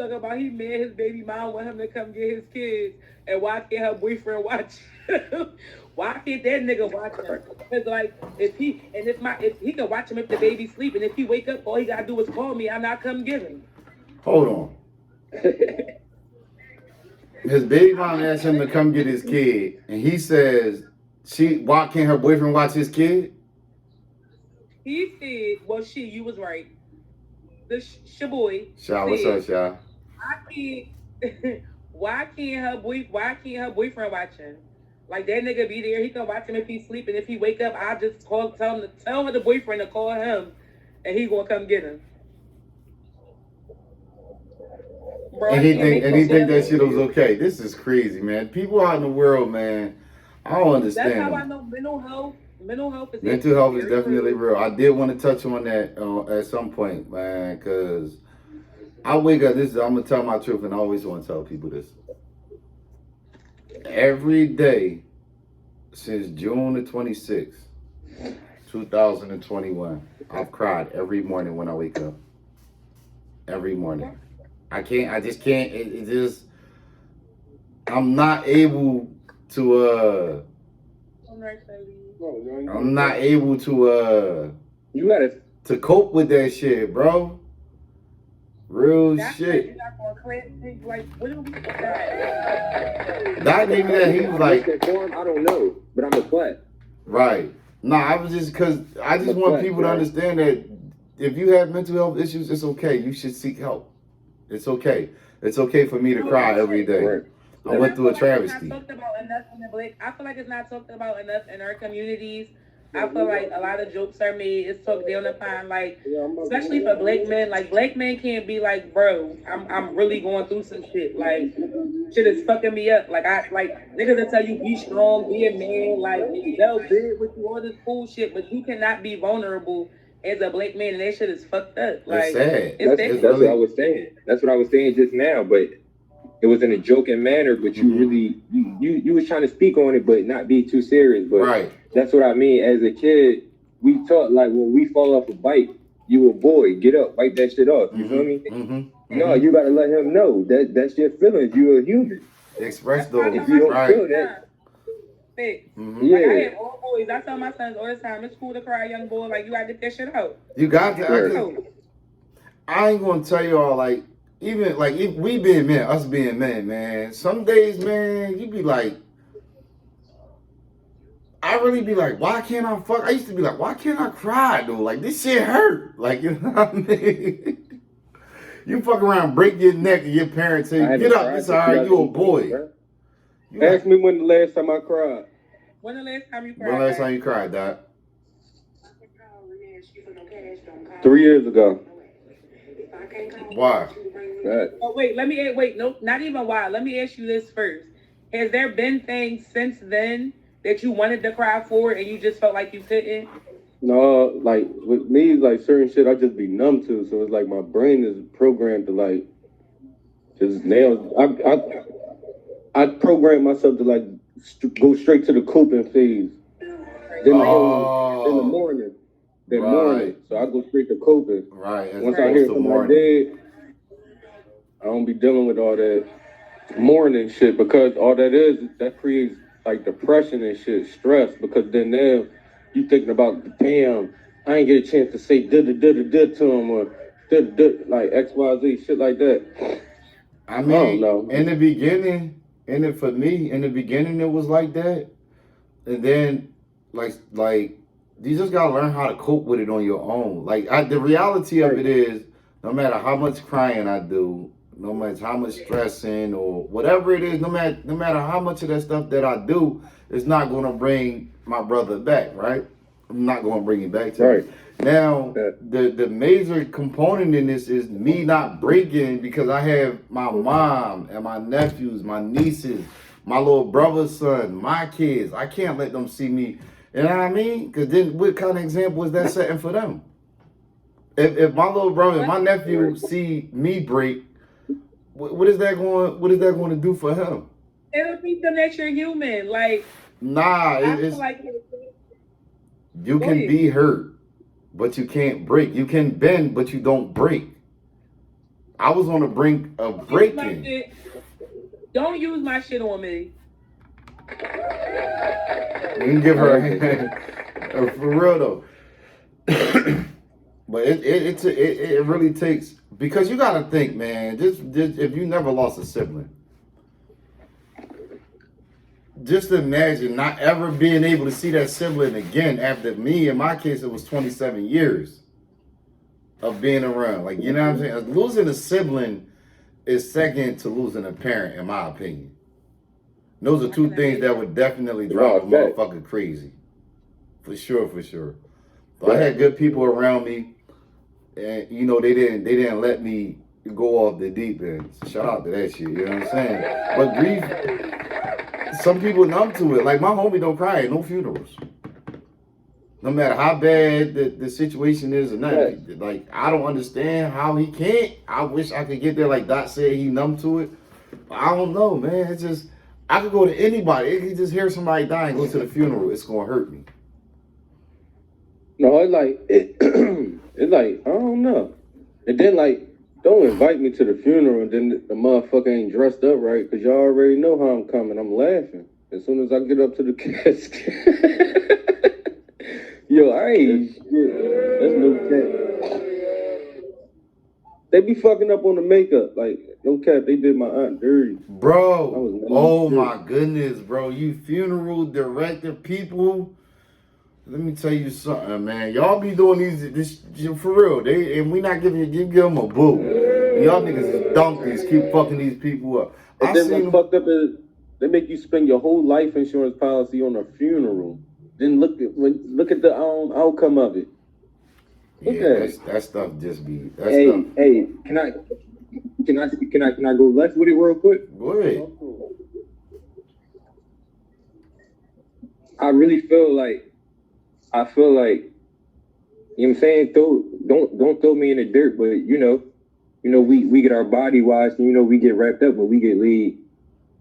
talking about he mad his baby mom want him to come get his kids, and why can't her boyfriend watch? Why can't that nigga watch him? Because like if he can watch him if the baby sleep, and if he wake up, all he gotta do is call me. I'm not come get him. Hold on. His baby mom asked him to come get his kid, and he says, why can't her boyfriend watch his kid? He said, well, you was right. The boy Sha, what's up, Sha? I can't, why can't her boyfriend watch him? Like that nigga be there, he can watch him if he's sleeping. If he wake up, I just tell her the boyfriend to call him, and he gonna come get him. Bro, And he think that shit was okay. This is crazy, man. People out in the world, man, I don't understand. That's how I know mental health. Mental health is definitely real. I did want to touch on that at some point, man, because I wake up. I'm gonna tell my truth, and I always want to tell people this. Every day since June the 26th, 2021, I've cried every morning when I wake up. Every morning. I just can't. It just. I'm not able to. I'm not able to. You gotta to cope with that shit, bro. Real shit. That gave me that. He was like, I don't know, but I'm a clap. Right. Nah, I was just because I just want people to understand that if you have mental health issues, it's okay. You should seek help. It's okay. It's okay for me to cry every day. Right. I went through a travesty. I feel like it's not talked about enough in our communities. I feel like a lot of jokes are made. It's talked down upon, like, especially for black men. Like, black men can't be like, bro, I'm really going through some shit. Like, shit is fucking me up. Like, niggas will tell you be strong, be a man. Like, they'll bid with you all this cool shit, but you cannot be vulnerable as a black man, and that shit is fucked up. Like, sad. That's what I was saying. That's what I was saying just now, but it was in a joking manner, but you really, you was trying to speak on it, but not be too serious. But right. That's what I mean. As a kid, we taught, like, when we fall off a bike, you a boy, get up, wipe that shit off. You feel me? No, you gotta let him know that's your feelings. You're a human. Express those. If you don't feel that. Yeah. Like, I have all boys. I tell my sons all the time, it's cool to cry, young boy. Like, you gotta get that shit out. You got to. I ain't gonna tell y'all, like, even like if we being men, us being men, man. Some days, man, you be like, I really be like, why can't I fuck? I used to be like, why can't I cry though? Like, this shit hurt. Like, you know what I mean? You fuck around, break your neck, and your parents say, get up. It's all right. You a boy. Ask me when the last time I cried. When the last time you cried? When the last time you cried, Doc? 3 years ago. Why? Oh, wait, no, not even why. Let me ask you this first. Has there been things since then that you wanted to cry for and you just felt like you couldn't? No, like with me, like certain shit I just be numb to. So it's like my brain is programmed to like just nail. I program myself to like go straight to the coping phase. Then in the morning. Morning. So I go straight to coping. Right. Once I hear from my dad, I don't be dealing with all that morning shit because all that creates like depression and shit, stress, because then now you thinking about, damn, I ain't get a chance to say to him or like XYZ shit like that. I mean, in the beginning, for me, in the beginning it was like that. And then like you just gotta learn how to cope with it on your own. Like the reality of it is, no matter how much crying I do, no matter how much stressing or whatever it is, no matter how much of that stuff that I do, it's not gonna bring my brother back, right? I'm not gonna bring him back to me. Now, the major component in this is me not breaking because I have my mom and my nephews, my nieces, my little brother's son, my kids. I can't let them see me. You know what I mean? Because then what kind of example is that setting for them? If my little brother, if my nephew see me break, what is that going to do for him? It'll teach them that you're human. Like, nah, it's like you can be hurt, but you can't break. You can bend, but you don't break. I was on the brink of breaking. Don't use my shit on me. You can give her a hand. For real though. But it really takes, because you gotta think, man. Just if you never lost a sibling, just imagine not ever being able to see that sibling again after me. In my case, it was 27 years of being around. Like, you know what I'm saying? Losing a sibling is second to losing a parent, in my opinion. Those are two things that would definitely drive a motherfucker crazy. For sure, for sure. But I had good people around me, and you know they didn't let me go off the deep end. Shout out to that shit. You know what I'm saying? But grief, some people numb to it. Like my homie don't cry at no funerals. No matter how bad the situation is or not. Right. Like I don't understand how he can't. I wish I could get there. Like Dot said, he numb to it. But I don't know, man. It's just I could go to anybody. If you just hear somebody die and go to the funeral, it's gonna hurt me. No, it's like I don't know. And then like, don't invite me to the funeral and then the motherfucker ain't dressed up right because y'all already know how I'm coming. I'm laughing as soon as I get up to the casket. Yo, I ain't shit. That's no cap. They be fucking up on the makeup. Like, no cap, they did my aunt dirty. Bro, oh my goodness, bro. You funeral director people. Let me tell you something, man. Y'all be doing this for real. And we not give them a boo. Y'all niggas is donkeys. Keep fucking these people up. And then what fucked up is they make you spend your whole life insurance policy on a funeral. Then look at the outcome of it. Yeah, that stuff just be. Hey, can I go left with it real quick? Go ahead. I really feel like, you know what I'm saying? Don't throw me in the dirt, but you know, we get our body washed, and you know, we get wrapped up when we get laid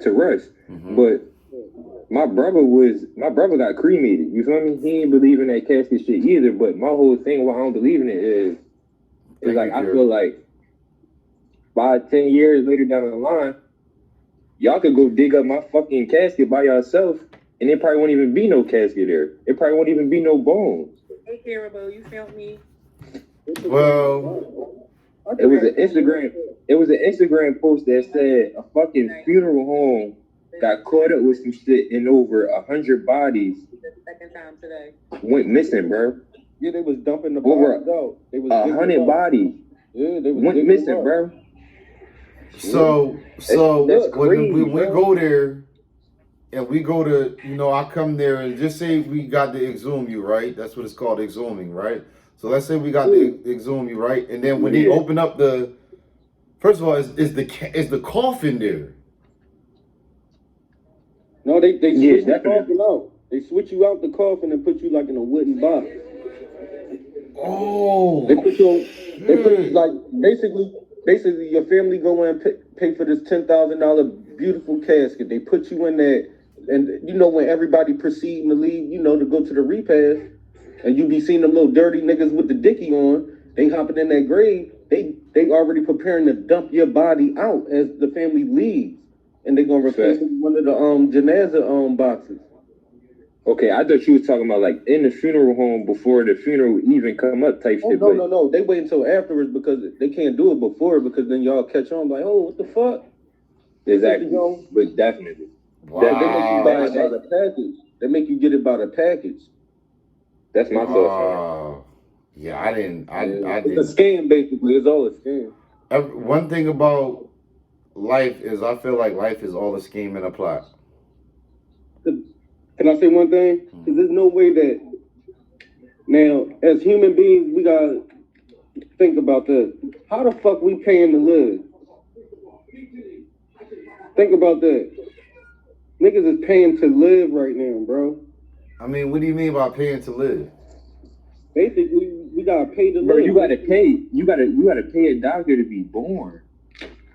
to rest. Mm-hmm. But my brother got cremated. You feel me? He ain't believe in that casket shit either. But my whole thing why I don't believe in it is like I feel like 5-10 years later down the line, y'all could go dig up my fucking casket by yourself. And there probably won't even be no casket there. There probably won't even be no bones. Hey, Caribou, you felt me? Well, it was an Instagram post that said a fucking funeral home got caught up with some shit and over 100 bodies. Second time today. Went missing, bro. Yeah, they was dumping the bodies out. 100 bodies. Yeah, they went missing, bro. So when we go there. And we go to, you know, I come there and just say we got to exhume you, right? That's what it's called, exhuming, right? So let's say we got to exhume you, right? And then when they open up first of all, is the coffin there? No, they switch the coffin out. They switch you out the coffin and put you like in a wooden box. Oh. They put you like basically your family go in and pay for this $10,000 beautiful casket. They put you in there. And you know when everybody proceeding to leave, you know, to go to the repast, and you be seeing them little dirty niggas with the dicky on, they hopping in that grave, they already preparing to dump your body out as the family leaves. And they gonna replace one of the janaza boxes. Okay, I thought you was talking about like in the funeral home before the funeral even come up type shit. No. They wait until afterwards because they can't do it before because then y'all catch on like, oh, what the fuck? Exactly. But definitely. Wow. They make you buy it by the package. They make you get it by the package. That's my thoughts. Yeah, I didn't. It's a scam, basically. It's all a scam. One thing about life is I feel like life is all a scheme and a plot. Can I say one thing? Because there's no way that now, as human beings, we gotta think about this. How the fuck we paying to live? Think about that. Niggas is paying to live right now, bro. I mean, what do you mean by paying to live? Basically, we gotta pay to live. Bro, you gotta pay a doctor to be born.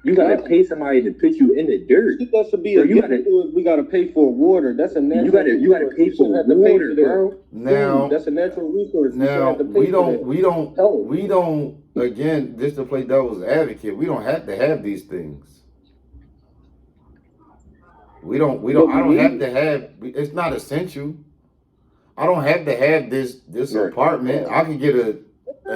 You gotta pay somebody to put you in the dirt. That should be a we gotta pay for water. That's a natural. You gotta pay for water, bro. Now that's a natural resource. Now we don't. Again, just to play devil's advocate, we don't have to have these things. We don't. I don't have to have. It's not essential. I don't have to have this apartment. I can get a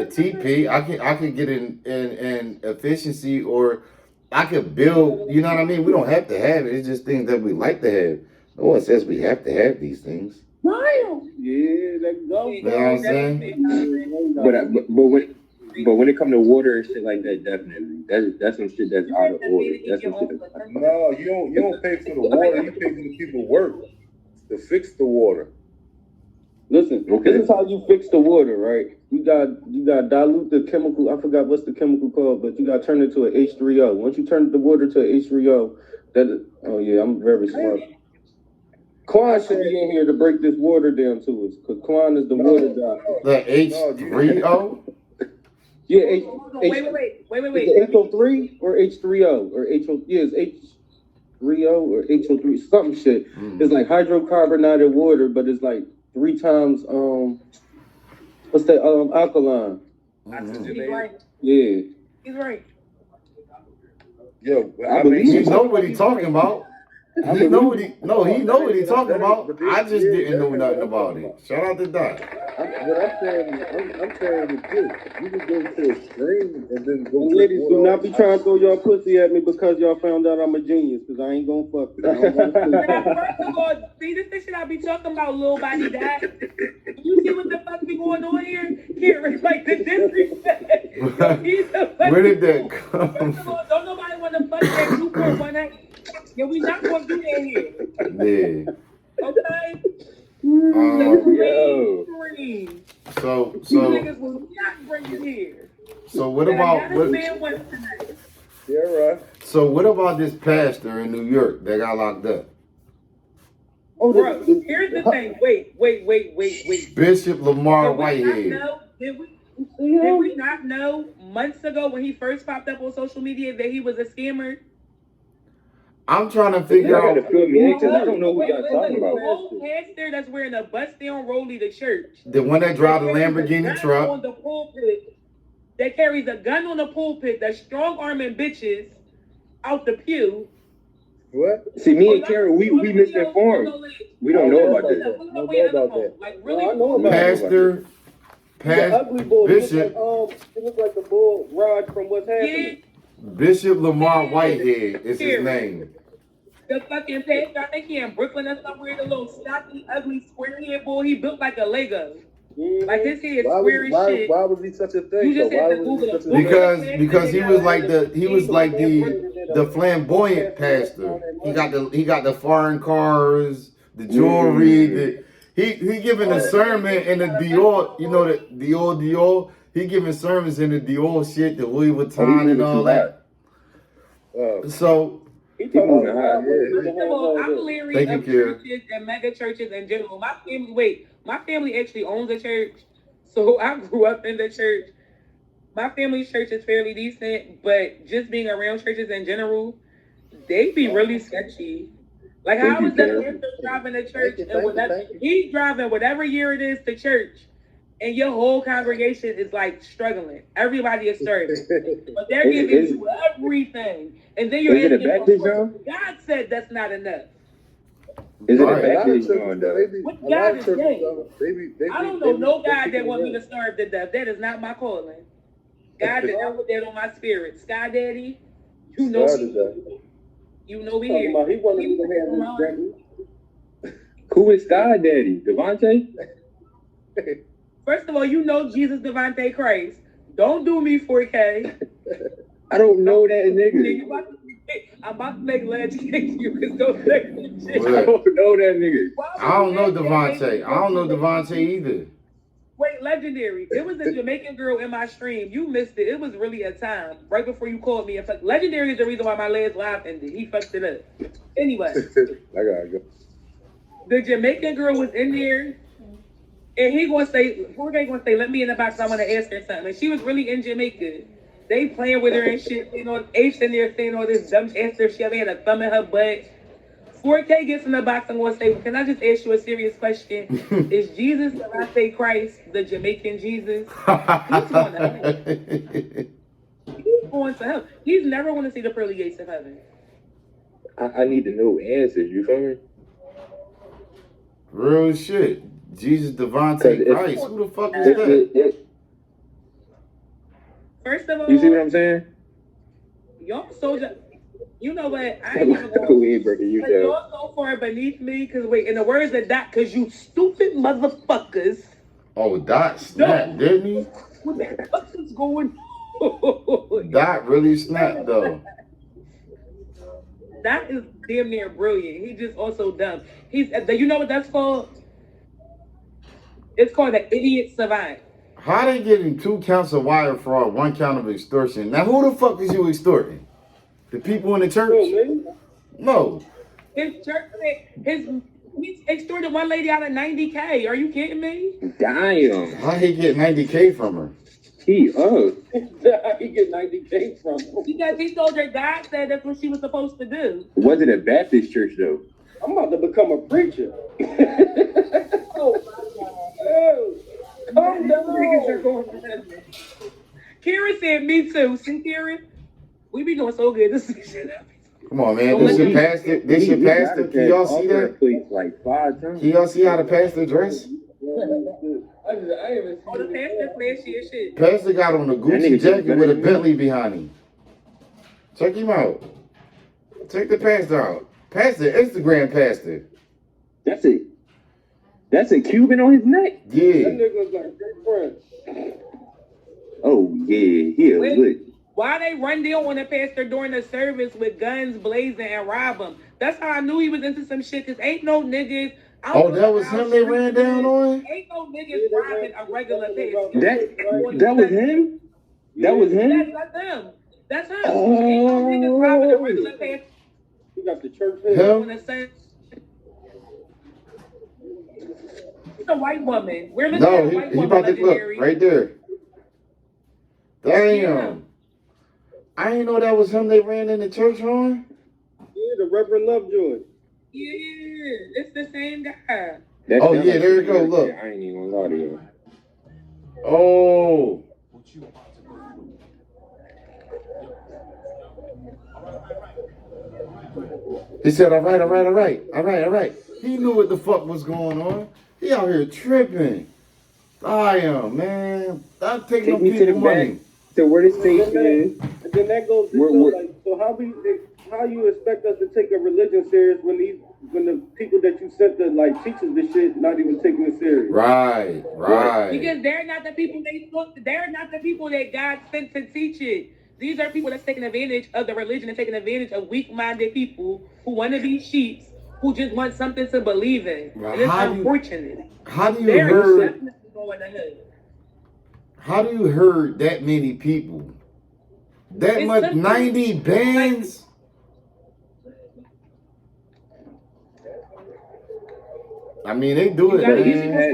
TP. I can get an efficiency, or I could build. You know what I mean? We don't have to have it. It's just things that we like to have. No one says we have to have these things. Miles. Yeah, let's go. You know what I'm saying? But when it comes to water and shit like that, definitely that's some shit that's out of order. That's some shit. No, you don't pay for the water. You pay for the people work to fix the water. Listen, this is how you fix the water, right? You got dilute the chemical. I forgot what's the chemical called, but you got to turn it to an H3O. Once you turn the water to an H3O, oh yeah, I'm very smart. Quan should be in here to break this water down to us, because Quan is the water doctor. The H3O? Yeah, wait. Is it HO3 or H3O or HO? Yeah, it's H3O or HO3, something shit. It's like hydrocarbonated water, but it's like 3 times what's that alkaline? Yeah. He's right. Yo, I believe you know what he's talking about. He know what he's talking about. I just didn't know nothing about it. Shout out to Doc. I'm saying with this, you can go to a stream and then go. Ladies, do not be trying to throw your pussy at me because y'all found out I'm a genius, because I ain't gonna fuck it. First of all, see, this shit I be talking about, little body dad. You see what the fuck be going on here? Here, it's like the disrespect. Where did that come from? First of all, don't nobody want to fuck that 2.18. Yeah, we not gonna do that here. Yeah. Okay. Yo. So niggas will not bring you here. So what about yeah, right. So what about this pastor in New York that got locked up? Oh, bro, here's the thing. Wait. Bishop Lamar Whitehead. Did we not know months ago when he first popped up on social media that he was a scammer? I'm trying to figure out. I don't know what y'all talking about. The old pastor that's wearing a bust-down rollie to church. The one that drives the Lamborghini truck. On the pulpit, that carries a gun on the pulpit, that's strong-arming bitches out the pew. What? See, me and Karen, we misinformed. We don't know about that. Like, really? Pastor ugly bull. Bishop. It looks like the bull Rod from What's Happening. Bishop Lamar Whitehead is his name. The fucking pastor, I think he in Brooklyn or somewhere, the little stocky, ugly, square-head boy, he built like a Lego. Like his head square as shit. Why was he such a thing? You just had to Google it. Because he was like the flamboyant pastor. He got the foreign cars, the jewelry. He giving a sermon in the Dior, you know, the Dior. He giving sermons in the Dior shit, the Louis Vuitton and all that. So. First of all, I'm leery of churches and mega churches in general. My family actually owns a church, so I grew up in the church. My family's church is fairly decent, but just being around churches in general, they be really sketchy. Like, how is the pastor driving to church and he's driving whatever year it is to church, and your whole congregation is like struggling. Everybody is serving, but they're giving you everything. And then you're asking, God said that's not enough. Is it a Baptist John though? What God is saying? I don't know no God that want me to serve to death. That is not my calling. God did not put that on my spirit. Sky Daddy, you know we here. He wanted me to have this. Who is Sky Daddy? Devontae? First of all, you know Jesus Devontae Christ. Don't do me 4K. I don't know that nigga. I'm about to make Ledge kick you because don't say shit. I don't know that nigga. I don't know Devontae. I don't know Devontae either. Wait, Legendary. There was a Jamaican girl in my stream. You missed it. It was really a time right before you called me. Legendary is the reason why my last live ended. He fucked it up. Anyway. I gotta go. The Jamaican girl was in there. And he gonna say, Jorge gonna say, let me in the box. I want to ask her something. And she was really in Jamaica. They playing with her and shit. You know, H in there saying all this dumb Esther shit. They had a thumb in her butt. 4K gets in the box and gonna say, can I just ask you a serious question? Is Jesus, the I say Christ, the Jamaican Jesus? He's going to heaven. He's going to hell. He's never going to see the pearly gates of heaven. I need to know answers. You feel me? Real shit. Jesus Devontae Christ. Who the fuck is that? First of all, you see what I'm saying? Y'all soldier. You know what? I ain't even going to y'all so far beneath me. Because, wait, in the words of Doc, because you stupid motherfuckers. Oh, Doc snapped, didn't he? What the fuck is going on? Doc really snapped, though. That is damn near brilliant. He just also dumb. You know what that's called? It's called an idiot savant. How they getting 2 counts of wire fraud, 1 count of extortion? Now, who the fuck is you extorting? The people in the church? No. His church, he extorted one lady out of $90K. Are you kidding me? Damn. How he get $90K from her? He get $90K from her. Because he told her God said that's what she was supposed to do. Was it a Baptist church though? I'm about to become a preacher. Oh my God. Calm down. Karen said, me too. See, Karen? We be doing so good. This is Come on, man. This your pastor. This your pastor. Can y'all see that? Like 5 times. Can y'all see how the pastor dress? Oh, the pastor flashy as shit. Pastor got on a Gucci jacket with a Bentley behind him. Check him out. Check the pastor out. Pastor, Instagram pastor. That's it. That's a Cuban on his neck? Yeah. That nigga's like great friend. Oh, yeah. He a lit. Why they run down on the pastor during the service with guns blazing and rob him? That's how I knew he was into some shit, because ain't no niggas. Oh, that was him they ran down on? Ain't no niggas robbing a regular pastor. That was him? That was him? That's him. That's him. Oh. Ain't no niggas robbing a regular pastor. You got the church Him? It's a white woman. We're looking at a white he woman. about to look right there. Damn. Yeah. I didn't know that was him they ran in the church on. Yeah, the Reverend Lovejoy. Yeah, it's the same guy. Oh, yeah, there you go, look. I ain't even gonna lie to you. Oh. He said, all right. He knew what the fuck was going on. He out here tripping. Damn, man. I'm taking them people money. So where the station is? And then that goes to like, so how you expect us to take a religion serious when the people that you sent to like teaches this shit not even taking it serious? Right. Because they're not the people they're not the people that God sent to teach it. These are people that's taking advantage of the religion and taking advantage of weak-minded people who want to be sheep, who just want something to believe in. Well, and it's unfortunate. How do you hurt that many people? That much, simple. 90 bands? I mean, they do it, man.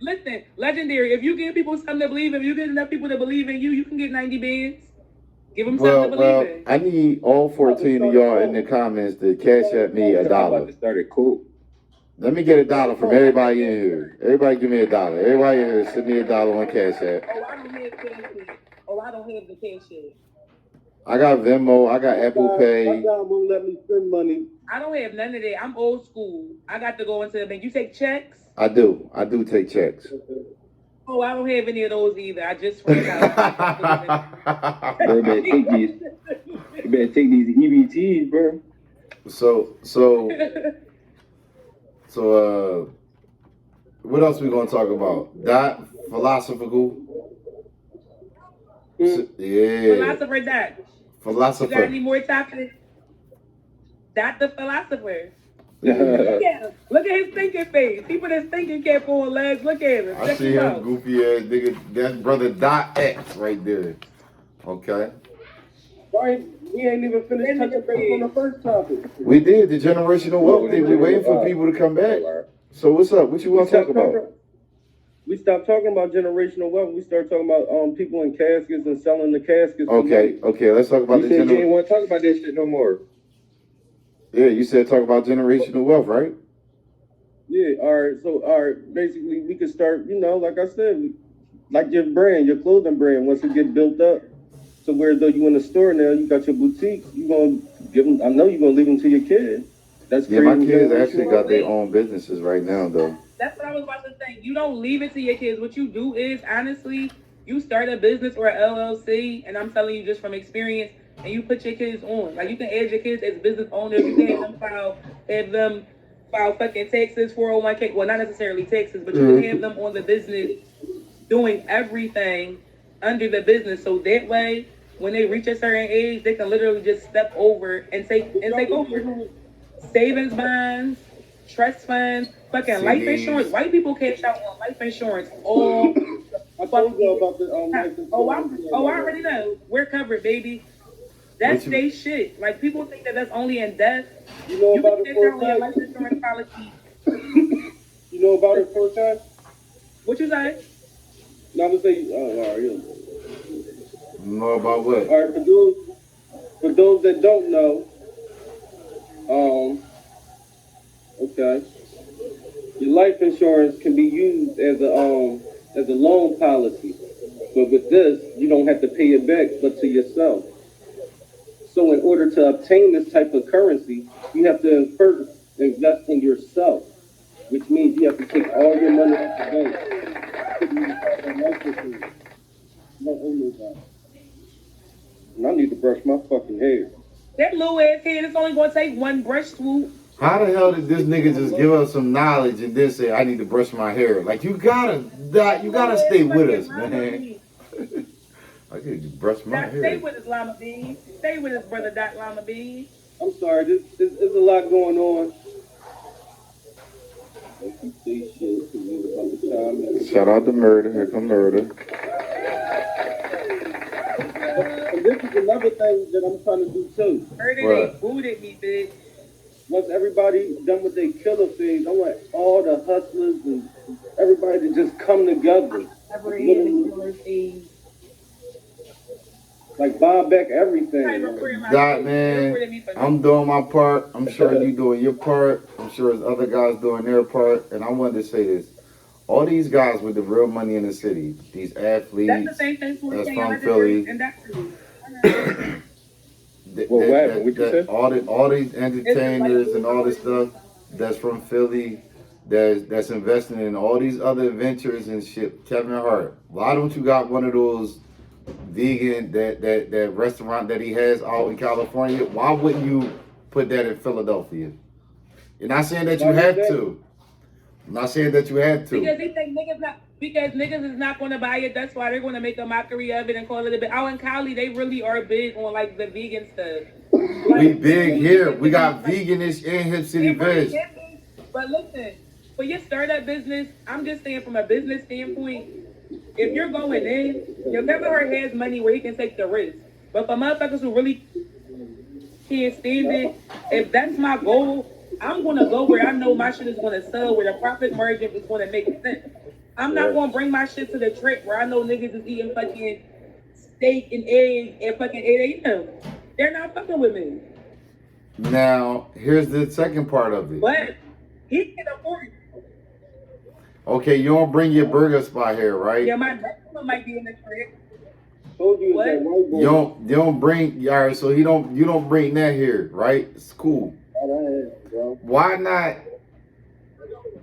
Listen, legendary, if you give people something to believe in, if you get enough people to believe in you, you can get 90 bands. Give them something to believe in. I need all 14 of y'all in the comments to cash at me $1. Let me get $1 from everybody in here. Everybody give me $1. Everybody in here, send me $1 on Cash App. I don't have the cash app. I got Venmo. I got Apple Pay. My God won't let me spend money. I don't have none of that. I'm old school. I got to go into the bank. You take checks? I do take checks. Oh, I don't have any of those either. I just ran out. You better take these EBTs, bro. So, what else we gonna talk about? That philosophical. Yeah. Philosopher. You got any more topics? That the philosopher. Yeah. Look at his thinking face. He put his thinking cap on legs. Look at him. I see him goofy ass nigga. That's brother Dot X right there. Okay. Right. We ain't even finished touching base on the first topic. We did the generational wealth thing. We waiting for people to come back. So what's up? What you want to talk about? We stopped talking about generational wealth. We started talking about people in caskets and selling the caskets. Okay, let's talk about You said you didn't want to talk about that shit no more. Yeah, you said talk about generational wealth, right? Yeah, all right, basically we could start, like I said, like your brand, your clothing brand, once it get built up. So where though you in the store now, you got your boutique, you gonna give them, I know you're gonna leave them to your kids. That's Yeah, my creating kids actually generational got their wealth. own businesses right now, though. That's what I was about to say. You don't leave it to your kids. What you do is, honestly, you start a business or an LLC, and I'm telling you just from experience, and you put your kids on. Like, you can add your kids as business owners. You can have them file fucking taxes, 401k. Well, not necessarily taxes, but you can have them on the business doing everything under the business. So that way, when they reach a certain age, they can literally just step over and take over. Savings bonds, trust funds, fucking life insurance. CDs. White people cash out on life insurance all I told you about the life insurance. I already know. We're covered, baby. That's they shit. Like, people think that that's only in death. You know about can it for cash out on your a life fact? insurance policy. You know about it for a fact? What you say? No, I'm gonna say, all right, yeah. Know about what? All right, for those that don't know, okay, your life insurance can be used as a loan policy, but with this, you don't have to pay it back, but to yourself. So in order to obtain this type of currency, you have to first invest in yourself, which means you have to take all your money out the bank. Put it in life insurance. You don't owe nobody. And I need to brush my fucking hair. That little ass head is only gonna take one brush swoop. How the hell did this nigga just give us some knowledge and then say I need to brush my hair? Like, you gotta stay with us, man. I need to brush my hair. Stay with us, Llama Bean. Stay with us, brother Doc Llama Bean. I'm sorry, there's a lot going on. Shout out to Murder. Here come Murder. And this is another thing that I'm trying to do too. Murder, they booted me, bitch. Once everybody done with their killer phase, I want all the hustlers and everybody to just come together. Like, buy back everything. Doc, man, I'm doing my part. I'm sure you doing your part. I'm sure there's other guys doing their part. And I wanted to say this. All these guys with the real money in the city, these athletes that's the same thing that's from Philly. And that's all these entertainers and all this stuff that's from Philly, that's investing in all these other ventures and shit. Kevin Hart, why don't you got one of those vegan that restaurant that he has out in California? Why wouldn't you put that in Philadelphia? You're not saying that you have to. I'm not saying that you have to. Because they think niggas is not going to buy it. That's why they're going to make a mockery of it and call it a bit. Out in Cali, they really are big on like the vegan stuff. We big here. We got veganish and Hip City Veg. But listen, for your startup business, I'm just saying from a business standpoint, if you're going in, your Kevin Hart has money where he can take the risk. But for motherfuckers who really can't stand it, if that's my goal, I'm going to go where I know my shit is going to sell, where the profit margin is going to make sense. I'm not going to bring my shit to the trick where I know niggas is eating fucking steak and egg at fucking 8 a.m. They're not fucking with me. Now, here's the second part of it. But he can afford it. Okay, you don't bring your burger spot here, right? Yeah, my next one might be in the trick. Told you what? You don't bring, all right, so you don't bring that here, right? It's cool. Why not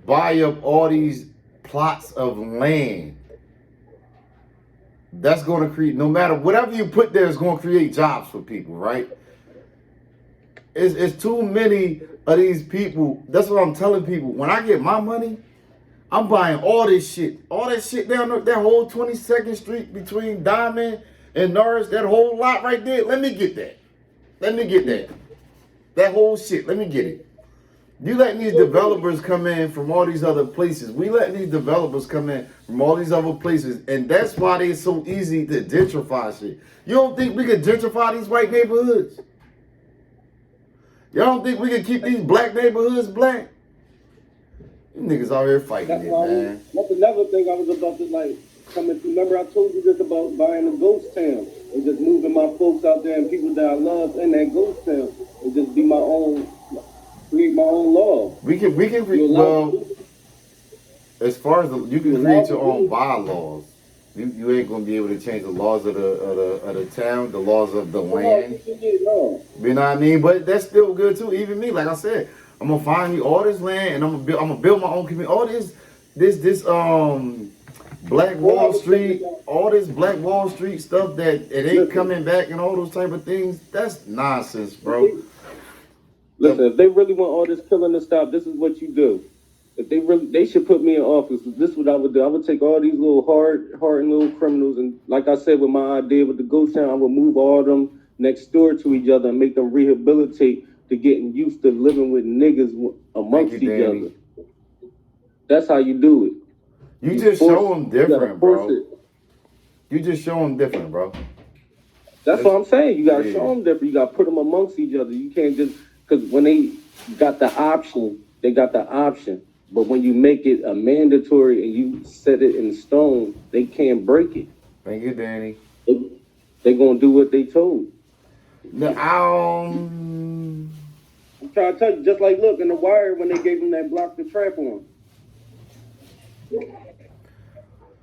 buy up all these plots of land? That's going to create, no matter whatever you put there, is going to create jobs for people, right? It's too many of these people. That's what I'm telling people. When I get my money, I'm buying all this shit. All that shit down there, that whole 22nd Street between Diamond and Norris, that whole lot right there. Let me get that. Let me get that. That whole shit. Let me get it. You letting these developers come in from all these other places. We letting these developers come in from all these other places. And that's why they're so easy to gentrify shit. You don't think we could gentrify these white neighborhoods? Y'all don't think we can keep these black neighborhoods black? You niggas out here fighting it, man. never think I was about to like come into. Remember, I told you this about buying a ghost town and just moving my folks out there and people that I love in that ghost town and just be my own, create my own law. We can as far as you can create your own bylaws. You ain't gonna be able to change the laws of the town, the laws of the land. You know what I mean? But that's still good too. Even me, like I said, I'm gonna find me all this land and I'm gonna build my own community. All this Black Wall Street, all this Black Wall Street stuff that it ain't coming back and all those type of things. That's nonsense, bro. Listen, if they really want all this killing to stop, this is what you do. If they should put me in office. This is what I would do. I would take all these little hardened little criminals, and like I said with my idea with the ghost town, I would move all of them next door to each other and make them rehabilitate to getting used to living with niggas amongst each other. That's how you do it. You just show them different, bro. You just show them different, bro. That's what I'm saying. You gotta show them different. You gotta put them amongst each other. You can't just because when they got the option, they got the option. But when you make it a mandatory and you set it in stone, they can't break it. Thank you, Danny. They gonna do what they told. I'm trying to tell you, just like look in The Wire when they gave him that block the trap on.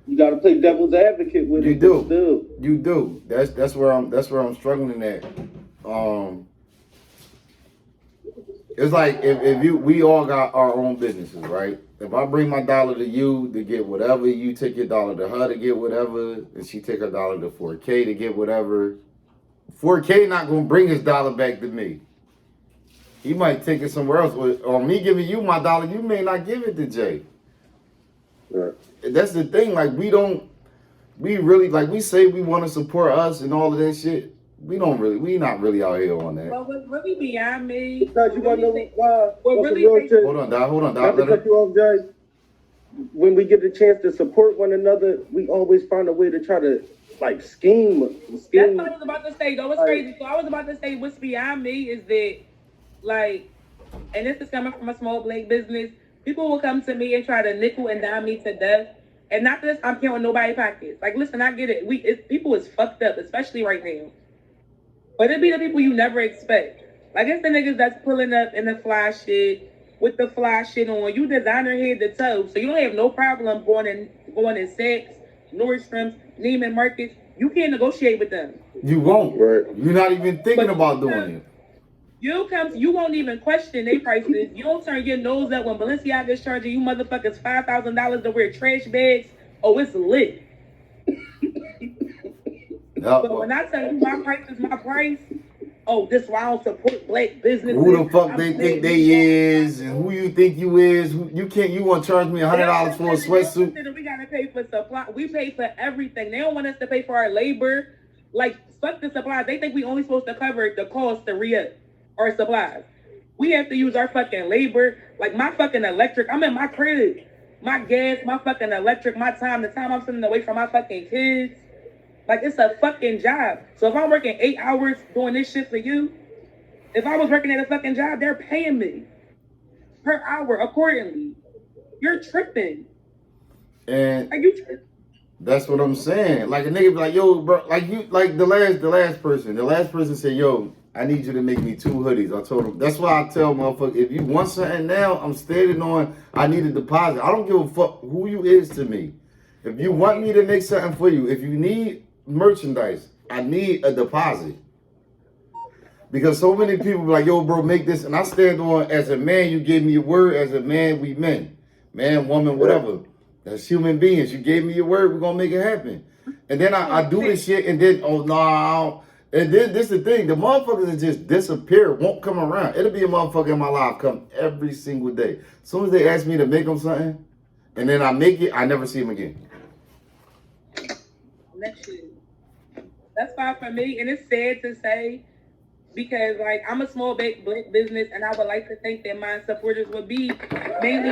You gotta play devil's advocate with it. You do. That's where I'm struggling at. It's like if we all got our own businesses, right? If I bring my dollar to you to get whatever, you take your dollar to her to get whatever, and she take her dollar to 4K to get whatever, 4K not gonna bring his dollar back to me. He might take it somewhere else. Or me giving you my dollar, you may not give it to Jay. Right. That's the thing. Like we really like we say we want to support us and all of that shit. We not really out here on that. But what's really beyond me? Because you gotta know why. Hold on, Doc. Not to cut you off, Jay. When we get the chance to support one another, we always find a way to try to like scheme. That's what I was about to say. That was crazy. So I was about to say what's beyond me is that, like, and this is coming from a small Black business. People will come to me and try to nickel and dime me to death. And not that I'm counting nobody's pockets. Like, listen, I get it. People is fucked up, especially right now. But it be the people you never expect. Like, it's the niggas that's pulling up in the fly shit, with the fly shit on. You designer head to toe, so you don't have no problem going in Saks, Nordstrom's, Neiman Marcus. You can't negotiate with them. You won't. Right. You're not even thinking about doing it. You won't even question their prices. You don't turn your nose up when Balenciaga is charging you motherfuckers $5,000 to wear trash bags. Oh, it's lit. But when I tell you my price is my price, oh, this why I don't support Black business. Who the fuck they think they is, and who you think you is? You want to charge me $100 for a sweatsuit? We gotta pay for supply. We pay for everything. They don't want us to pay for our labor. Like, fuck the supplies. They think we only supposed to cover the cost to re-up our supplies. We have to use our fucking labor. Like my fucking electric. I'm in my crib. My gas, my fucking electric, the time I'm sitting away from my fucking kids. Like, it's a fucking job. So if I'm working 8 hours doing this shit for you, if I was working at a fucking job, they're paying me per hour accordingly. You're tripping. And are you tripping? That's what I'm saying. Like a nigga be like, yo, bro, like you, like the last person said, yo, I need you to make me 2 hoodies. I told him, that's why I tell motherfuckers, if you want something now, I'm standing on, I need a deposit. I don't give a fuck who you is to me. If you want me to make something for you, if you need merchandise, I need a deposit. Because so many people be like, yo, bro, make this. And I stand on, as a man, you gave me your word. As a man, we men. Man, woman, whatever. As human beings, you gave me your word. We're going to make it happen. And then I do this shit. And then, oh, no. And then this is the thing. The motherfuckers that just disappear won't come around. It'll be a motherfucker in my life come every single day. As soon as they ask me to make them something, and then I make it, I never see them again. That's fine for me. And it's sad to say, because like I'm a small Black business, and I would like to think that my supporters would be mainly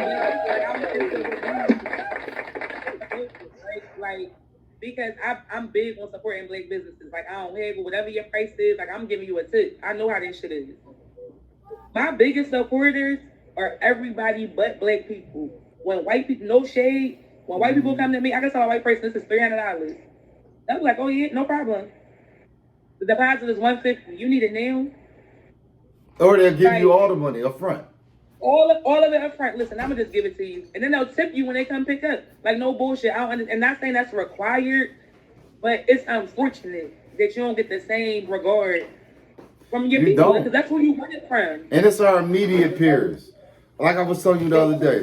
like because I'm big on supporting Black businesses. Like, I don't haggle, whatever your price is, like, I'm giving you a tip. I know how this shit is. My biggest supporters are everybody but Black people. When white people, no shade, When white people come to me, I can tell a white person this is $300. They'll be like, oh yeah, no problem. The deposit is $150. You need it now? Or they'll give you all the money up front. All of it up front. Listen, I'm gonna just give it to you, and then they'll tip you when they come pick up. Like no bullshit. I don't understand. And not saying that's required, but it's unfortunate that you don't get the same regard from your people because that's who you want it from. And it's our immediate peers. Like I was telling you the other day,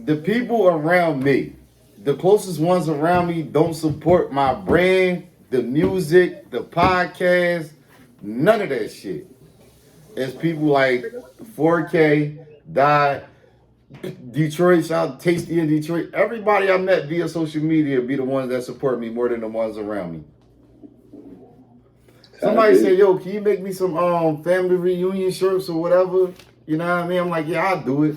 the people around me, the closest ones around me, don't support my brand, the music, the podcast, none of that shit. It's people like 4K, Die, Detroit, shout out Tasty in Detroit. Everybody I met via social media be the ones that support me more than the ones around me. Somebody said, yo, can you make me some family reunion shirts or whatever? You know what I mean? I'm like, yeah, I'll do it.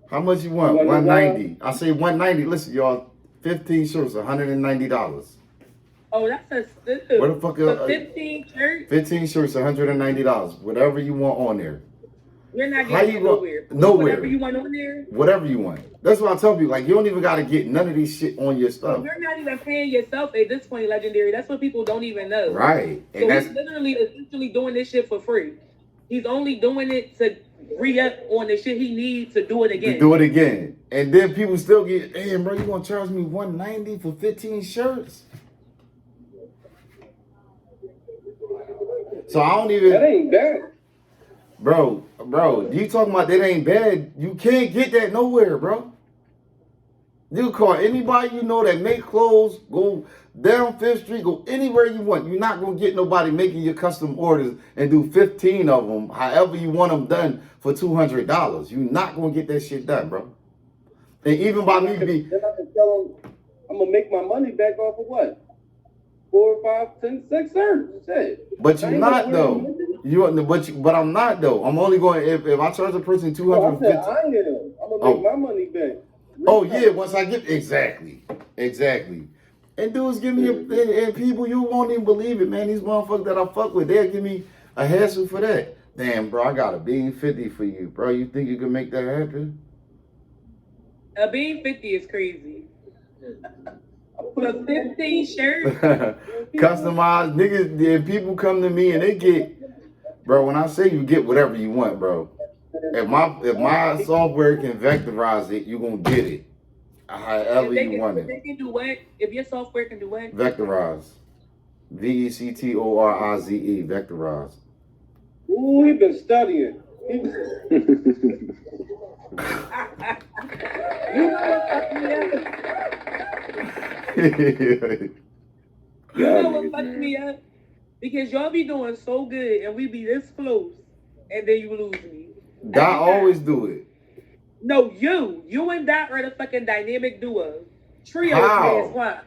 How much you want? $190. I say $190. Listen, y'all, 15 shirts, $190. Oh, that's a steal. What the fuck? So 15 shirts? 15 shirts, $190. Whatever you want on there. You're not getting it nowhere. Nowhere. Whatever you want on there? Whatever you want. That's what I tell people. Like, you don't even got to get none of these shit on your stuff. You're not even paying yourself at this point, Legendary. That's what people don't even know. Right. So he's literally essentially doing this shit for free. He's only doing it to re-up on the shit he needs to do it again. And then people still get, hey, bro, you going to charge me $190 for 15 shirts? So I don't even... That ain't bad. Bro, you talking about that ain't bad. You can't get that nowhere, bro. You call anybody you know that make clothes, go down 5th Street, go anywhere you want. You're not going to get nobody making your custom orders and do 15 of them, however you want them done for $200. You're not going to get that shit done, bro. And even by me be... Then I can tell them, I'm going to make my money back off of what? 4, 5, 10, 6 shirts. Shit. But you're not, though. But I'm not, though. I'm only going, if I charge a person $250. I am. I'm going to make my money back. Oh, yeah, once I get, exactly. And dudes give me, and people, you won't even believe it, man. These motherfuckers that I fuck with, they'll give me a hassle for that. Damn, bro, I got a bean 50 for you, bro. You think you can make that happen? A bean 50 is crazy. For 15 shirts? Customized, niggas, and people come to me and they get, bro, when I say you get whatever you want, bro. If my software can vectorize it, you're going to get it. However you want it. If they can do what? If your software can do what? Vectorize. VECTORIZE. Vectorize. Ooh, he been studying. You know what fucked me up? You know what fucked me up? Because y'all be doing so good and we be this close and then you lose me. Dot always do it. No, you and Dot are the fucking dynamic duo. Trio is Quan.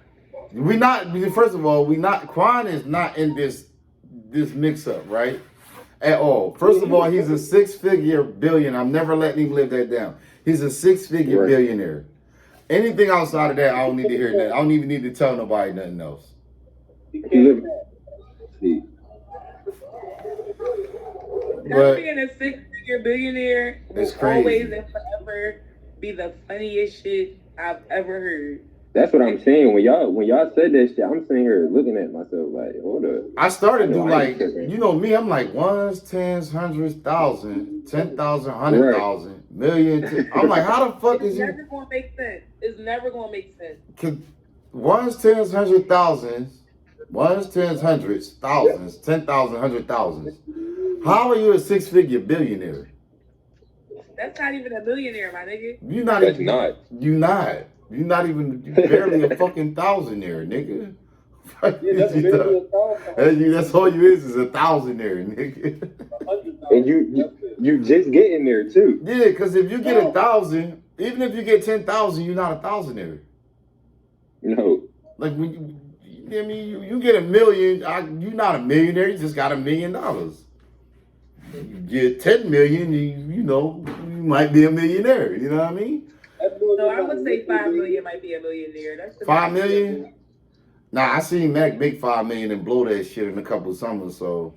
We not, first of all, Quan is not in this mix up, right? At all. First of all, he's a 6-figure billionaire. I'm never letting him live that down. He's a 6-figure billionaire. Anything outside of that, I don't need to hear that. I don't even need to tell nobody nothing else. Just being a 6-figure billionaire will always and forever be the funniest shit I've ever heard. That's what I'm saying. When y'all said that shit, I'm sitting here looking at myself like, hold up. I started to like, you know me, I'm like ones, tens, hundreds, thousand, 10,000, 100,000, million. I'm like, how the fuck is you? It's never gonna make sense. It's never gonna make sense. Ones, tens, 100,000s, ones, tens, hundreds, thousands, 10,000, 100,000s. How are you a 6-figure billionaire? That's not even a millionaire, my nigga. You're not. You're not even, you barely a fucking thousandaire, nigga. That's all you is a thousandaire, nigga. And you just getting there too. Yeah, because if you get 1,000, even if you get 10,000, you're not a thousandaire. No. Like when you get $1 million, you're not a millionaire. You just got $1 million. You get 10 million, you might be a millionaire. You know what I mean? No, I would say 5 million might be a millionaire. That's the 5 million? Nah, I seen Mac make 5 million and blow that shit in a couple of summers. So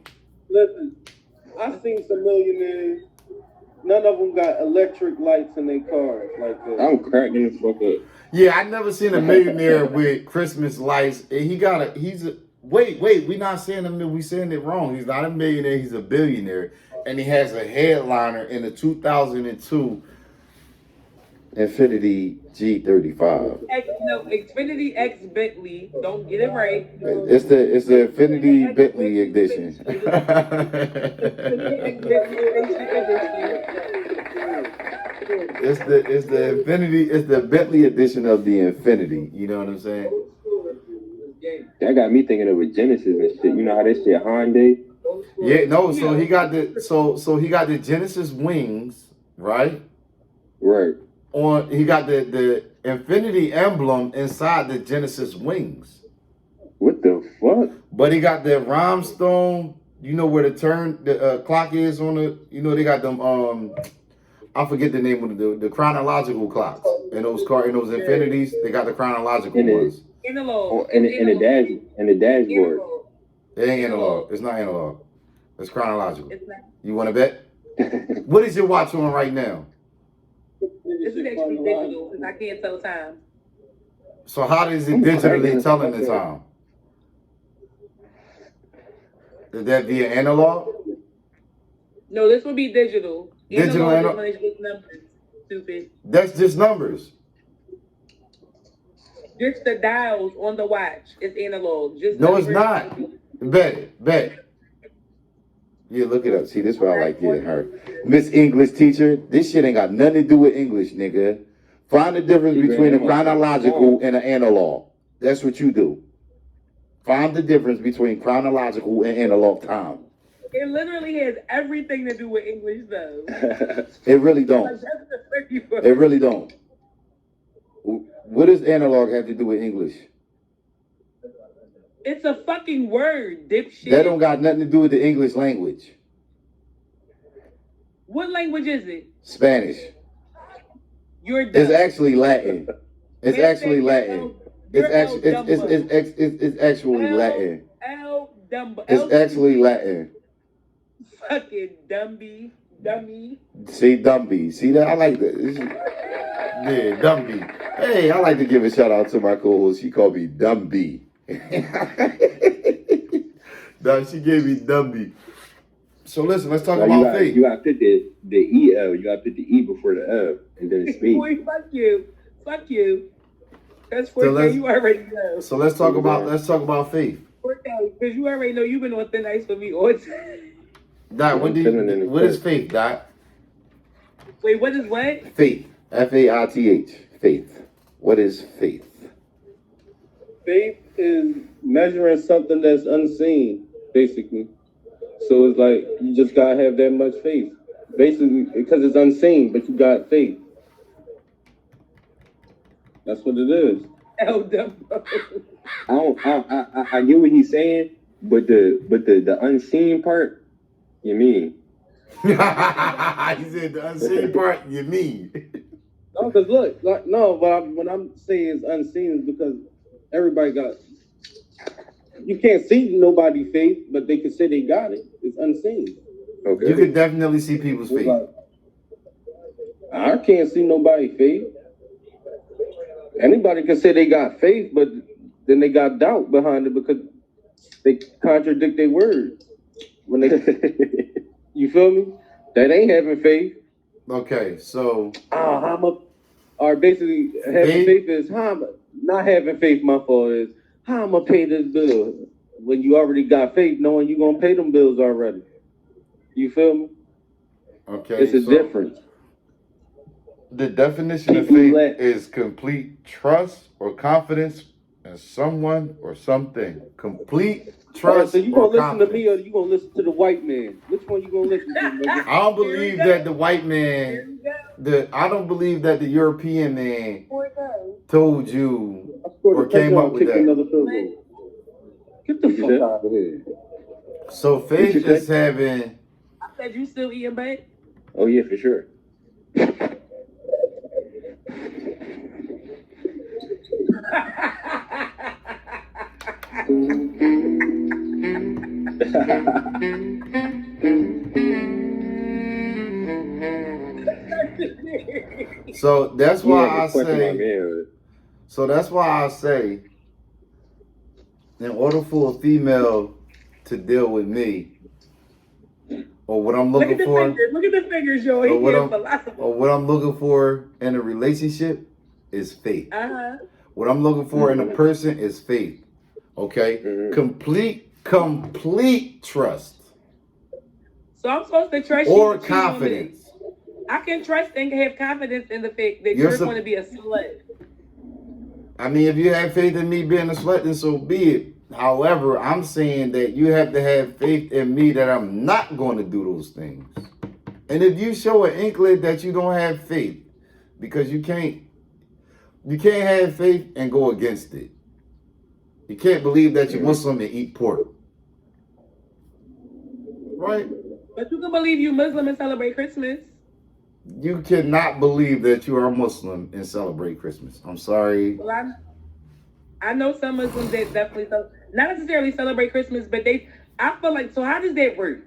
listen, I seen some millionaires none of them got electric lights in their cars like that. I'm cracking the fuck up. Yeah, I never seen a millionaire with Christmas lights. Wait, we not saying we saying it wrong. He's not a millionaire, he's a billionaire. And he has a headliner in the 2002 Infinity G35. Xfinity X Bentley. Don't get it right. It's the Infinity Bentley edition. It's the Bentley edition of the Infinity. You know what I'm saying? That got me thinking of a Genesis and shit. You know how they say Hyundai? Yeah, no. So he got the Genesis wings, right? Right. He got the Infinity emblem inside the Genesis wings. What the fuck? But he got the rhinestone. You know where the clock is on the. You know they got them. I forget the name of the chronological clocks in those Infinities. They got the chronological ones. Analog. And the dashboard. It ain't analog. It's not analog. It's chronological. It's not. You want to bet? What is your watch on right now? This is actually digital because I can't tell time. So how is it digitally telling the time? Is that via analog? No, this would be digital. Digital analog is when it's just numbers. Stupid. That's just numbers. Just the dials on the watch. It's analog. Just No, numbers. it's not. Bet. Yeah, look it up. See, this is why I like getting her. Miss English teacher, this shit ain't got nothing to do with English, nigga. Find the difference between a chronological and an analog. That's what you do. Find the difference between chronological and analog time. It literally has everything to do with English, though. It really don't. It really don't. What does analog have to do with English? It's a fucking word, dipshit. That don't got nothing to do with the English language. What language is it? Spanish. You're dumb. It's actually Latin. It's actually Latin. It's actually Latin. It's actually Latin. Fucking dummy. See, Dumby. See that? I like that. Yeah, Dumby. Hey, I like to give a shout out to my co-host. She called me Dumby. No, she gave me Dumby. So listen, let's talk about faith. You gotta put the EL. You gotta put the E before the L, and then speak. Boy, fuck you. That's 4K. You already know. So let's talk about faith. 4K, because you already know you've been on thin ice with me all the time. Dot, what is faith, Dot? Wait, what is what? Faith. Faith. Faith. What is faith? Faith is measuring something that's unseen, basically. So it's like you just gotta have that much faith, basically, because it's unseen, but you got faith. That's what it is. Hell, Dumbo. I get what he's saying, but the unseen part, you mean? He said the unseen part, you mean? No, because look, when I'm saying it's unseen is because everybody got. You can't see nobody's faith, but they can say they got it. It's unseen. Okay. You can definitely see people's faith. Like, I can't see nobody's faith. Anybody can say they got faith, but then they got doubt behind it because they contradict their words. When they, you feel me? That ain't having faith. Okay, so or basically having faith is not having faith. My fault is how I'm gonna pay this bill when you already got faith, knowing you're gonna pay them bills already. You feel me? Okay, it's a difference. The definition of faith is complete trust or confidence in someone or something. Complete trust. So you gonna listen to me or you gonna listen to the white man? Which one you gonna listen to, nigga? I don't believe that the white man. I don't believe that the European man told you or came up with that. Get the fuck out of here. So faith is having. I said you still eating bait? Oh yeah, for sure. So that's why I question my say. manhood. So that's why I say, in order for a female to deal with me, or what I'm looking for, Look at the figures, Joe. He getting philosophy. or what I'm looking for in a relationship is faith. What I'm looking for in a person is faith. Okay, complete trust. So I'm supposed to trust or you confidence. I can trust and have confidence in the fact that you're going to be a slut. I mean, if you have faith in me being a slut, then so be it. However, I'm saying that you have to have faith in me that I'm not going to do those things. And if you show an inkling that you don't have faith, because you can't have faith and go against it. You can't believe that you're Muslim and eat pork. Right? But you can believe you Muslim and celebrate Christmas. You cannot believe that you are Muslim and celebrate Christmas. I'm sorry. Well, I know some Muslims that definitely not necessarily celebrate Christmas, but I feel like, so how does that work?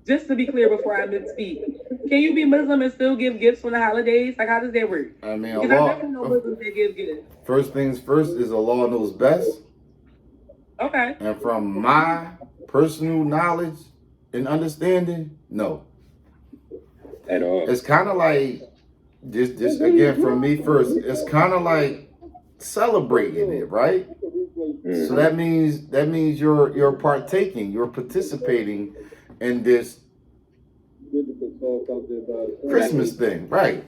Just to be clear before I misspeak, can you be Muslim and still give gifts on the holidays? Like, how does that work? I mean, because I definitely know Muslims that give gifts. First things first is Allah knows best. Okay. And from my personal knowledge and understanding, no. At all. It's kind of like, just again from me first, it's kind of like celebrating it, right? So that means you're partaking, you're participating in this Christmas thing, right?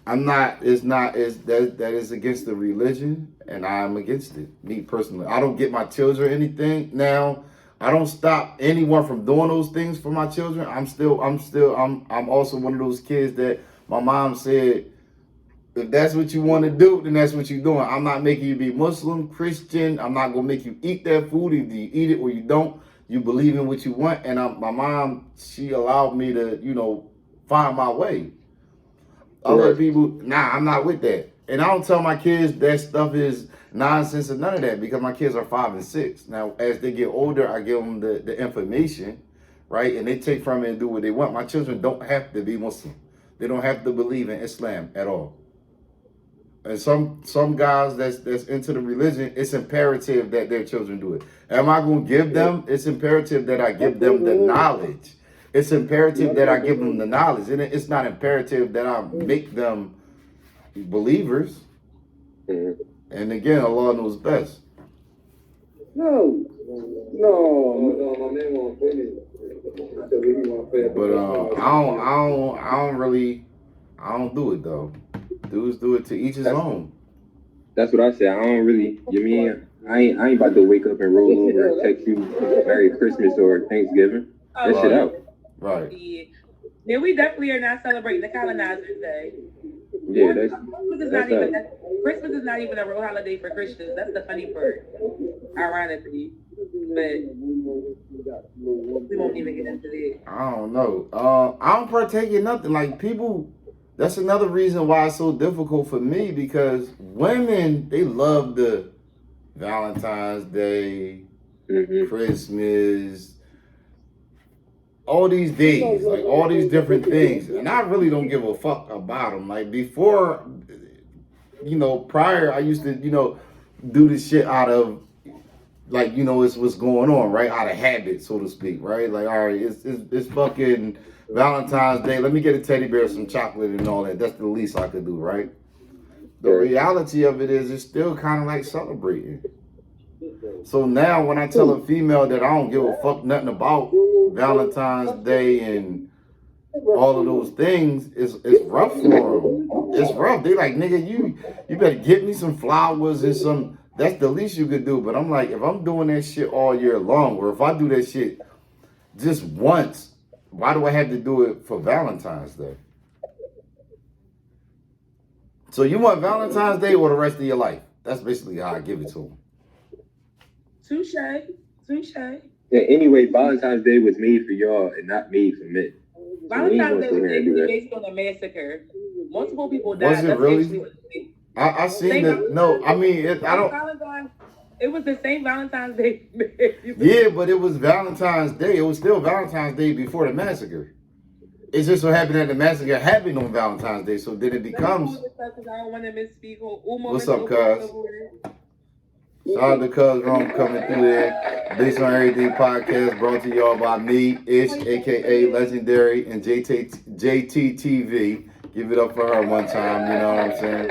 That is against the religion, and I'm against it. Me personally, I don't get my children anything. Now, I don't stop anyone from doing those things for my children. I'm also one of those kids that my mom said, if that's what you want to do, then that's what you're doing. I'm not making you be Muslim, Christian. I'm not going to make you eat that food. Either you eat it or you don't. You believe in what you want. And my mom, she allowed me to, find my way. Other people, I'm not with that. And I don't tell my kids that stuff is nonsense or none of that, because my kids are 5 and 6. Now, as they get older, I give them the information, right? And they take from it and do what they want. My children don't have to be Muslim. They don't have to believe in Islam at all. And some guys that's into the religion, it's imperative that their children do it. Am I going to give them? It's imperative that I give them the knowledge. It's imperative that I give them the knowledge. And it's not imperative that I make them believers. And again, Allah knows best. No. But I don't do it though. Dudes do it to each his own. That's what I say. I don't really. You mean I ain't about to wake up and roll over and text you Merry Christmas or Thanksgiving. That shit out. Right. Yeah, we definitely are not celebrating the Colonizers' Day. Yeah, Christmas is not even a real holiday for Christians. That's the funny part, ironically. But we won't even get into that. I don't know. I don't partake in nothing. Like people, that's another reason why it's so difficult for me, because women, they love the Valentine's Day, Christmas, all these days, like all these different things. And I really don't give a fuck about them. Like before, prior, I used to, do this shit out of, like, it's what's going on, right? Out of habit, so to speak, right? Like, all right, it's fucking Valentine's Day. Let me get a teddy bear, some chocolate and all that. That's the least I could do, right? The reality of it is it's still kind of like celebrating. So now when I tell a female that I don't give a fuck nothing about Valentine's Day and all of those things, it's rough for them. It's rough. They like, nigga, you better get me some flowers and some. That's the least you could do. But I'm like, if I'm doing that shit all year long, or if I do that shit just once, why do I have to do it for Valentine's Day? So you want Valentine's Day or the rest of your life? That's basically how I give it to them. Touche. Yeah, anyway, Valentine's Day was made for y'all and not made for men. Valentine's Day was based on a massacre. Multiple people died. Was it really? I seen it. No, I mean, I don't. It was the same Valentine's Day. Yeah, but it was Valentine's Day. It was still Valentine's Day before the massacre. It's just so happened that the massacre happened on Valentine's Day, so then it becomes. I don't want to misspeak. What's up, cuz? Shout out to Cuz Rome coming through there. Based on Everything podcast brought to y'all by me, Ish, aka Legendary, and JTTV. Give it up for her one time, you know what I'm saying?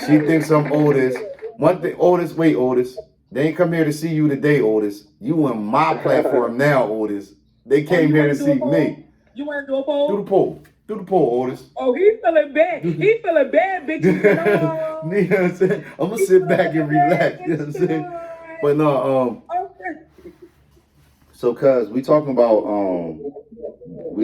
She thinks I'm Otis. One thing, Otis, wait, Otis. They ain't come here to see you today, Otis. You on my platform now, Otis. They came here to see me. You want to do a poll? Do the poll. Do the poll, Otis. Oh, he's feeling bad. He's feeling bad, bitch. You know what I'm saying? I'm gonna sit back and relax. You know what I'm saying? But no, so cuz we talking about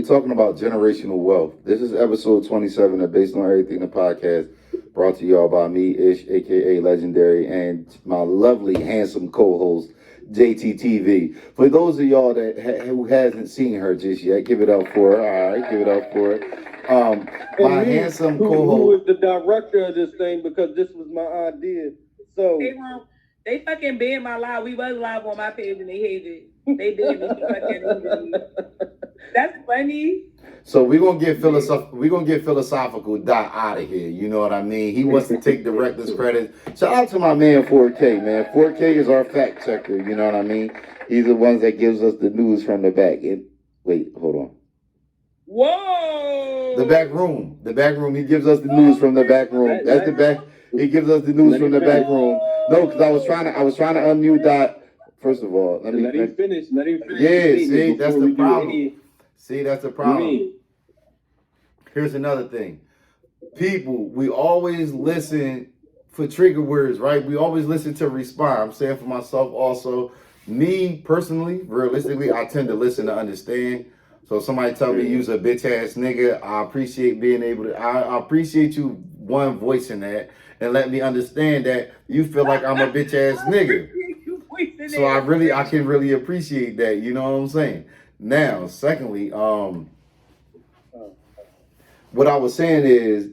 generational wealth. This is episode 27 of Based on Everything the podcast, brought to y'all by me, Ish, aka Legendary, and my lovely, handsome co-host, JTTV. For those of y'all that who hasn't seen her just yet, give it up for her. All right, give it up for her. My handsome co-host. Who is the director of this thing? Because this was my idea. So they fucking banned my live. We was live on my page and they hated it. They banned me. That's funny. So we're gonna get philosophical Dot out of here. You know what I mean? He wants to take director's credit. Shout out to my man 4K, man. 4K is our fact checker. You know what I mean? He's the ones that gives us the news from the back. Wait, hold on. Whoa! The back room. The back room. He gives us the news from the back room. That's the back. He gives us the news from the back room. No, because I was trying to unmute Dot. First of all, let him finish. Let him finish. Yeah, see, that's the problem. See, that's the problem. Here's another thing. People, we always listen for trigger words, right? We always listen to respond. I'm saying for myself also. Me, personally, realistically, I tend to listen to understand. So if somebody tell me use a bitch ass nigga, I appreciate being able to, I appreciate you, one, voicing that and let me understand that you feel like I'm a bitch ass nigga. So I can really appreciate that, you know what I'm saying? Now, secondly, what I was saying is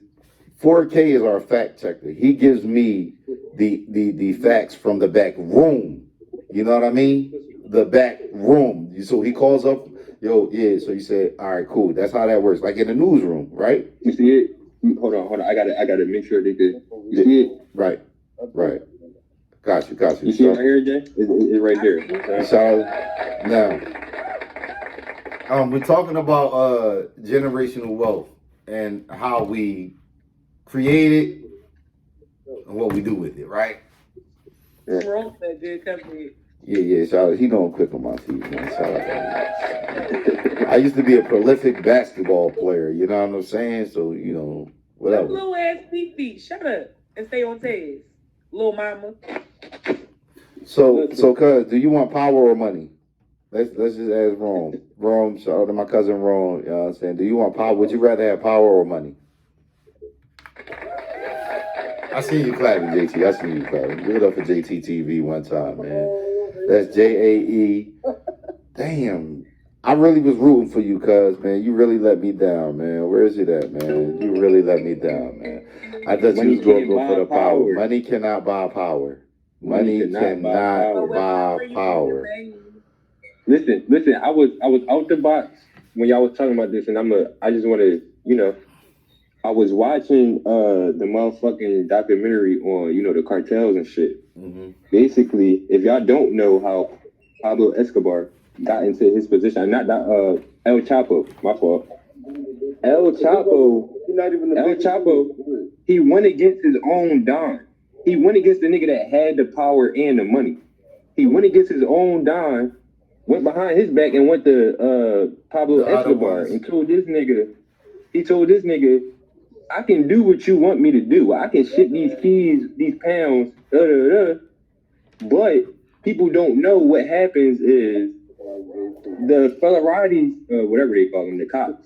4K is our fact checker. He gives me the facts from the back room. You know what I mean? The back room. So he calls up, yo, yeah. So you said, all right, cool. That's how that works. Like in the newsroom, right? You see it? Hold on. I gotta make sure they could. You see it? Right. Got you. You see it right here, Jay? It's right there. So now, we're talking about generational wealth and how we create it and what we do with it, right? Yeah. Shout out. He don't click on my teeth, man. Shout out. I used to be a prolific basketball player. You know what I'm saying? So you know, whatever. Little ass feet. Shut up and stay on task, little mama. So, cuz, do you want power or money? Let's just ask Rome. Rome, shout out to my cousin Rome. You know what I'm saying? Do you want power? Would you rather have power or money? I seen you clapping, JT. I seen you clapping. Give it up for JTTV one time, man. That's JAE. Damn. I really was rooting for you, cuz, man. You really let me down, man. Where is it at, man? You really let me down, man. I thought you was going to go for the power. Money cannot buy power. Money cannot buy power. Listen. I was out the box when y'all was talking about this, and I just want to, I was watching the motherfucking documentary on, the cartels and shit. Mm-hmm. Basically, if y'all don't know how Pablo Escobar got into his position, not that El Chapo, my fault. El Chapo, he went against his own don. He went against the nigga that had the power and the money. He went against his own don, went behind his back and went to Pablo Escobar and told this nigga, I can do what you want me to do. I can ship these keys, these pounds, but people don't know what happens is the federales, whatever they call them, the cops.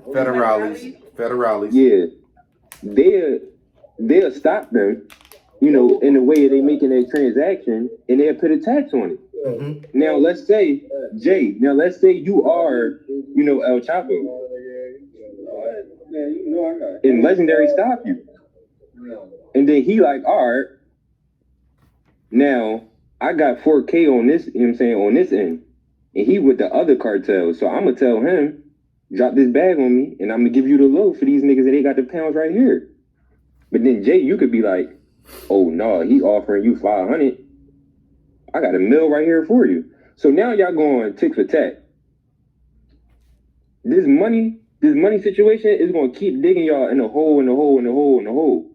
Federales. Yeah. They'll stop them, in the way they making their transaction, and they'll put a tax on it. Mm-hmm. Now let's say, Jay, you are, El Chapo. And Legendary stop you. And then he like, all right, now I got 4K on this, on this end. And he with the other cartel. So I'm going to tell him, drop this bag on me, and I'm gonna give you the low for these niggas, and they got the pounds right here. But then Jay, you could be like, oh no, he offering you 500. I got a mill right here for you. So now y'all going tick for tat. This money situation is gonna keep digging y'all in a hole, in a hole, in a hole, in a hole.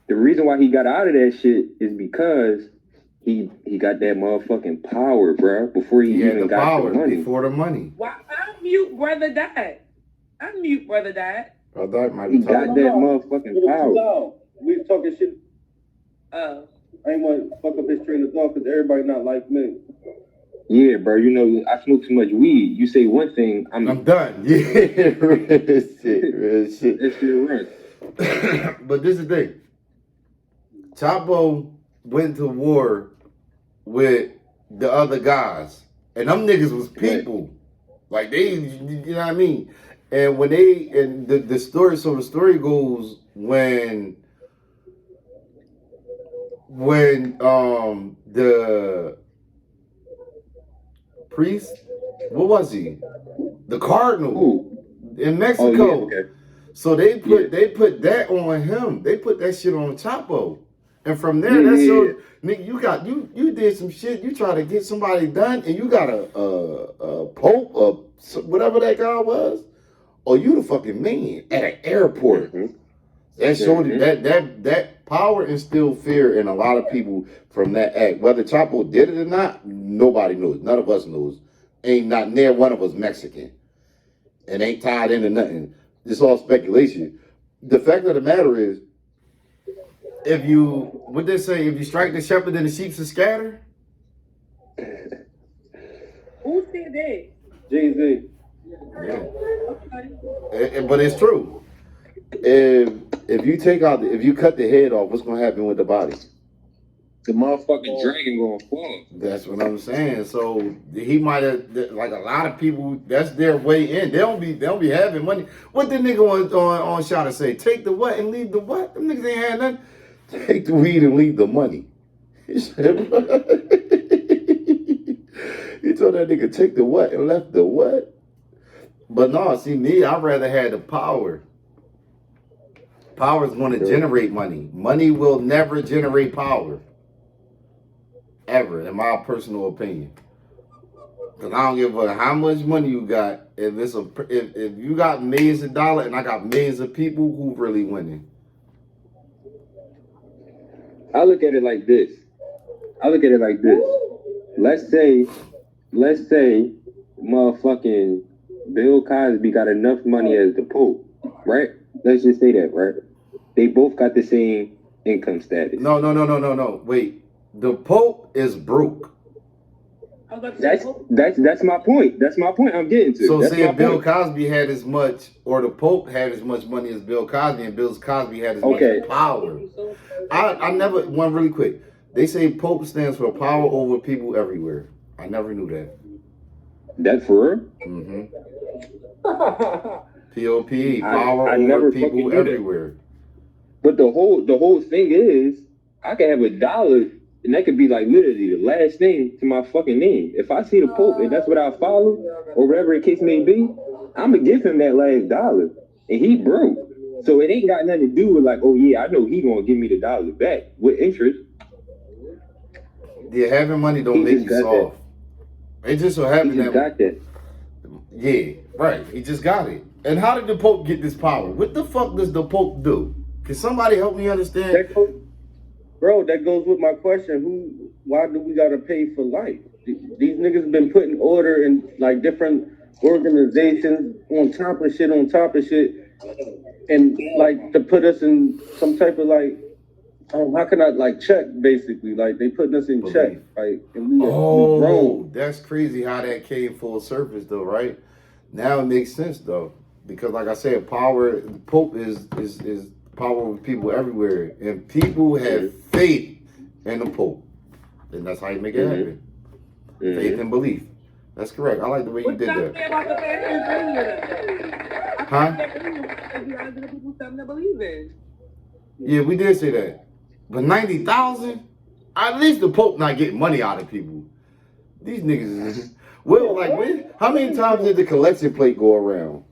The reason why he got out of that shit is because he got that motherfucking power, bro. Before he even got power, the money. before the money. Why? I'm mute, brother. Dad. I'm mute, brother. Dad. I thought might He be got that motherfucking power. We was talking shit. Oh. I ain't want to fuck up his train of thought because everybody not like me. Yeah, bro. You know, I smoke too much weed. You say one thing, I'm done. Yeah, real shit, real shit. That shit right. But this is the thing. Chapo went to war with the other guys, and them niggas was people. Like they, you know what I mean? And when they, and the story, so the story goes when the priest, what was he? The cardinal in Mexico. Oh, yeah, okay. So they put that on him. They put that shit on Chapo. And from there, that shows, nigga, you did some shit. You try to get somebody done, and you got a pope or whatever that guy was, or you the fucking man at an airport. That showed that power instilled fear in a lot of people from that act. Whether Chapo did it or not, nobody knows. None of us knows. Ain't not near one of us Mexican, and ain't tied into nothing. It's all speculation. The fact of the matter is, if you, what they say, if you strike the shepherd, then the sheep will scatter. Who said that? Jay-Z. Yeah. Okay. But it's true. If you take out, if you cut the head off, what's gonna happen with the body? The motherfucking dragon gonna fall. That's what I'm saying. So he might have, like a lot of people, that's their way in. They don't be having money. What the nigga on shot to say? Take the what and leave the what? Them niggas ain't had nothing. Take the weed and leave the money. He said, he told that nigga take the what and left the what. But no, see me, I'd rather have the power. Power is going to generate money. Money will never generate power. Ever, in my personal opinion. Because I don't give a fuck how much money you got. If you got millions of dollars and I got millions of people, who really winning? I look at it like this. Let's say motherfucking Bill Cosby got enough money as the Pope, right? Let's just say that, right? They both got the same income status. No. Wait. The Pope is broke. That's my point. That's my point I'm getting to. So that's say if Bill Cosby had as much, or the Pope had as much money as Bill Cosby, and Bill Cosby had as much power. I never, one really quick. They say Pope stands for power over people everywhere. I never knew that. That for real? Mm-hmm. POP, power over people everywhere. But the whole thing is, I can have $1, and that could be like literally the last thing to my fucking name. If I see the Pope and that's what I follow, or whatever the case may be, I'm gonna give him that last $1, and he broke. So it ain't got nothing to do with like, oh yeah, I know he gonna give me the $1 back with interest. Yeah, having money don't make you soft. It just so happened that got that. Yeah, right. He just got it. And how did the Pope get this power? What the fuck does the Pope do? Can somebody help me understand? Bro, that goes with my question. Why do we gotta pay for life? These niggas have been putting order in like different organizations on top of shit, and like to put us in some type of like, how can I like check basically? Like they putting us in check, like, and we grown. That's crazy how that came full surface though, right? Now it makes sense though, because like I said, power. The Pope is power over people everywhere, and people have faith in the Pope, and that's how you make it happen. Faith and belief. That's correct. I like the way you did that. Huh? Yeah, we did say that. But 90,000? At least the Pope not getting money out of people. These niggas is how many times did the collection plate go around?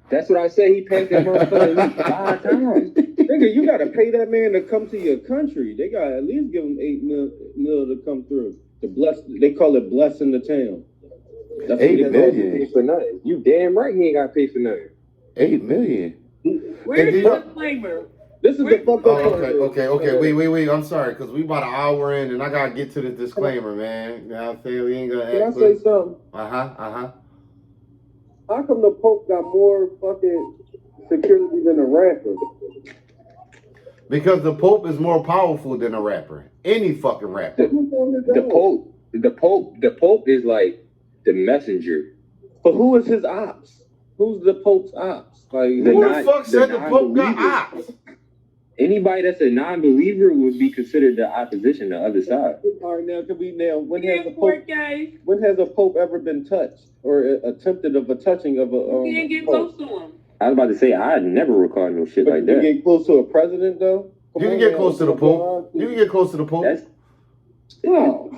That's what I said. He passed that motherfucker at least 5 times. Nigga, you gotta pay that man to come to your country. They gotta at least give him 8 mil to come through. To bless, they call it blessing the town. That's 8 million. For nothing. You damn right he ain't got to pay for nothing. 8 million. Where's the disclaimer? This is the fuck up. Okay. Wait. I'm sorry, because we about an hour in and I gotta get to the disclaimer, man. You know what I'm saying? We ain't gonna. Can I say something? How come the Pope got more fucking security than a rapper? Because the Pope is more powerful than a rapper. Any fucking rapper. The Pope is like the messenger. But who is his ops? Who's the Pope's ops? Like, who the fuck said the Pope got ops? Anybody that's a non-believer would be considered the opposition, the other side. All right, when has a Pope ever been touched or attempted of a touching of a? You didn't get close to him. I was about to say I never recall no shit like that. You get close to a president though. You can get close to the Pope. You can get close to the Pope. No.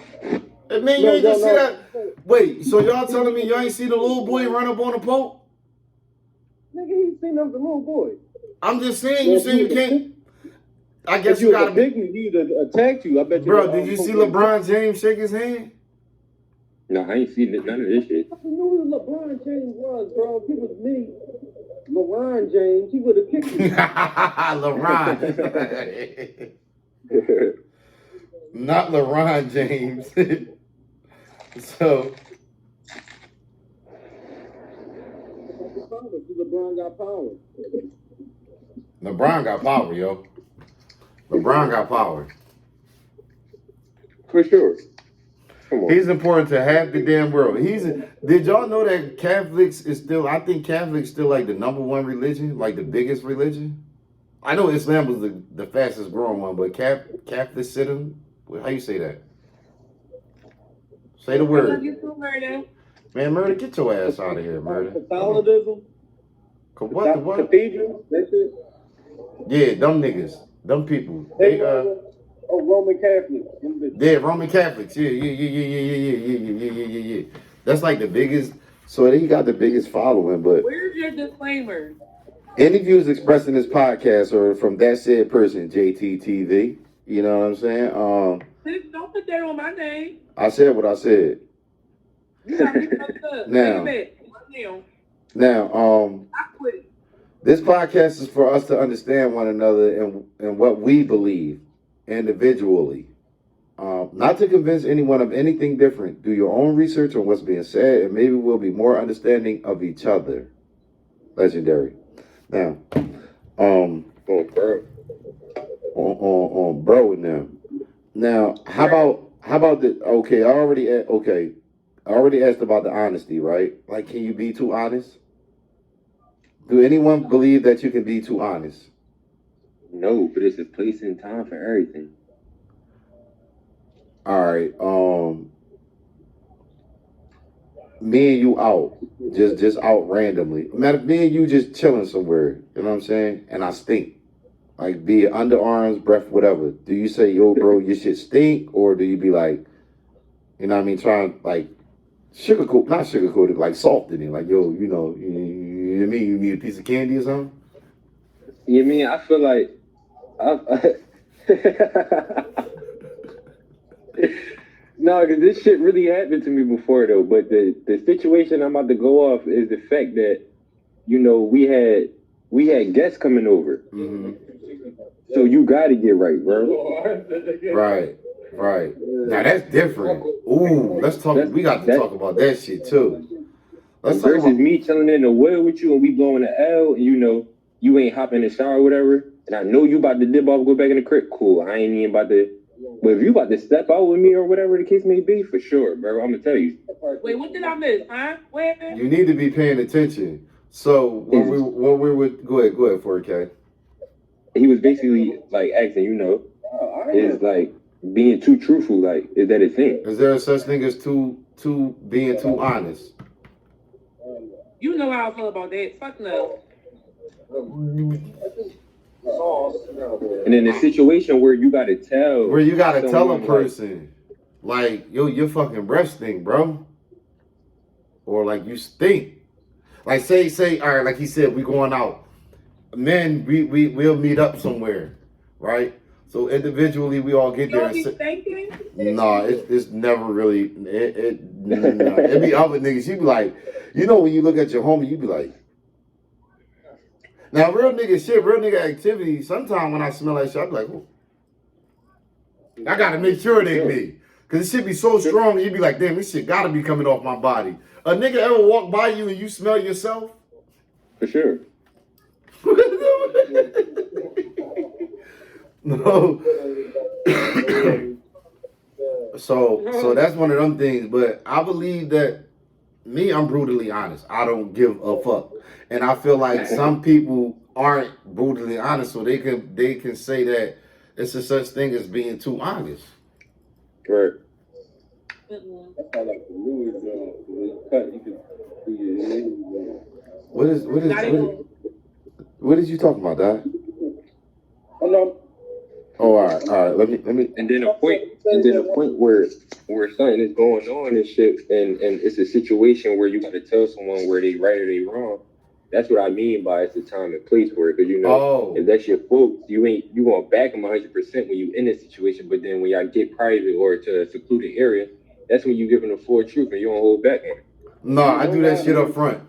Man, you ain't just see that. Wait, so y'all telling me y'all ain't see the little boy run up on the Pope? Nigga, he seen the little boy. I'm just saying, you saying you can't. I guess you gotta pick me. He'd attacked you. I bet you. Bro, did you see LeBron James shake his hand? No, I ain't seen none of this shit. I knew who LeBron James was, bro. If he was me, LeBron James, he would have kicked me. LeBron. Not LeBron James. So. LeBron got power. LeBron got power, yo. LeBron got power. For sure. Come on. He's important to half the damn world. Did y'all know that Catholics is still, I think Catholics still like the number one religion, like the biggest religion? I know Islam was the fastest growing one, but Catholicism, how you say that? Say the word. I love you too, Murder. Man, Murder, get your ass out of here, Murder. Catholicism? What? The what? Cathedral? That's it? Yeah, them niggas. Them people. Roman Catholics. Yeah, Roman Catholics. Yeah. That's like the biggest. So he got the biggest following, but. Where's your disclaimer? Any views expressed in this podcast are from that said person, JTTV. You know what I'm saying? Don't put that on my name. I said what I said. You got me fucked up. Now, I quit. This podcast is for us to understand one another and what we believe individually. Not to convince anyone of anything different. Do your own research on what's being said, and maybe we'll be more understanding of each other. Legendary. Now, on bro now. Now, how about the I already asked about the honesty, right? Like, can you be too honest? Do anyone believe that you can be too honest? No, but it's a place and time for everything. All right. Me and you out, just out randomly. Matter, me and you just chilling somewhere. You know what I'm saying? And I stink. Like, be it underarms, breath, whatever. Do you say, yo, bro, your shit stink? Or do you be like, you know what I mean, trying, like, not sugarcoat it, like soften it. Like, yo, you know what I mean? You need a piece of candy or something? You mean, I feel like, no, because this shit really happened to me before, though. But the situation I'm about to go off is the fact that, you know, we had guests coming over. Mm-hmm. So you got to get right, bro. Right. Now that's different. Ooh, let's talk. We got to talk about that shit too. Let's talk about me chilling in the well with you and we blowing the L, and you know you ain't hopping in the shower or whatever, and I know you about to dip off, go back in the crib. Cool. I ain't even about to. But if you about to step out with me or whatever the case may be, for sure, bro. I'm gonna tell you. Wait, what did I miss? Huh? Wait a minute. You need to be paying attention. So what we would go ahead, 4K. He was basically like asking, you know, is like being too truthful, like, is that a thing? Is there a such thing as being too honest? You know how I feel about that. Fuck no. And in a situation where you gotta tell a person. like, yo, your fucking breath stink, bro. Or like you stink. Like say, all right, like he said, we going out. Men, we'll meet up somewhere, right? So individually, we all get You there don't and be say, thinking? nah, it's never really nah. It be other niggas. You be like, you know, when you look at your homie, you be like, now real nigga shit, real nigga activity. Sometimes when I smell that shit, I be like, oh, I gotta make sure it ain't me. Cause this shit be so strong, you be like, damn, this shit gotta be coming off my body. A nigga ever walk by you and you smell yourself? For sure. No. So that's one of them things. But I believe that me, I'm brutally honest. I don't give a fuck. And I feel like some people aren't brutally honest, so they can say that it's a such thing as being too honest. Right. Mm-mm. That's how like the Louis cut. You can do your Not even. What is you talking about, Dad? Oh no. Oh, all right. Let me. And then a point where something is going on and shit, and it's a situation where you got to tell someone where they right or they wrong. That's what I mean by it's the time and place for it, because you know if that's your folks, you gonna back them 100% when you in this situation. But then when y'all get private or to a secluded area, that's when you give them the full truth and you don't hold back on it. No, I do that shit up front.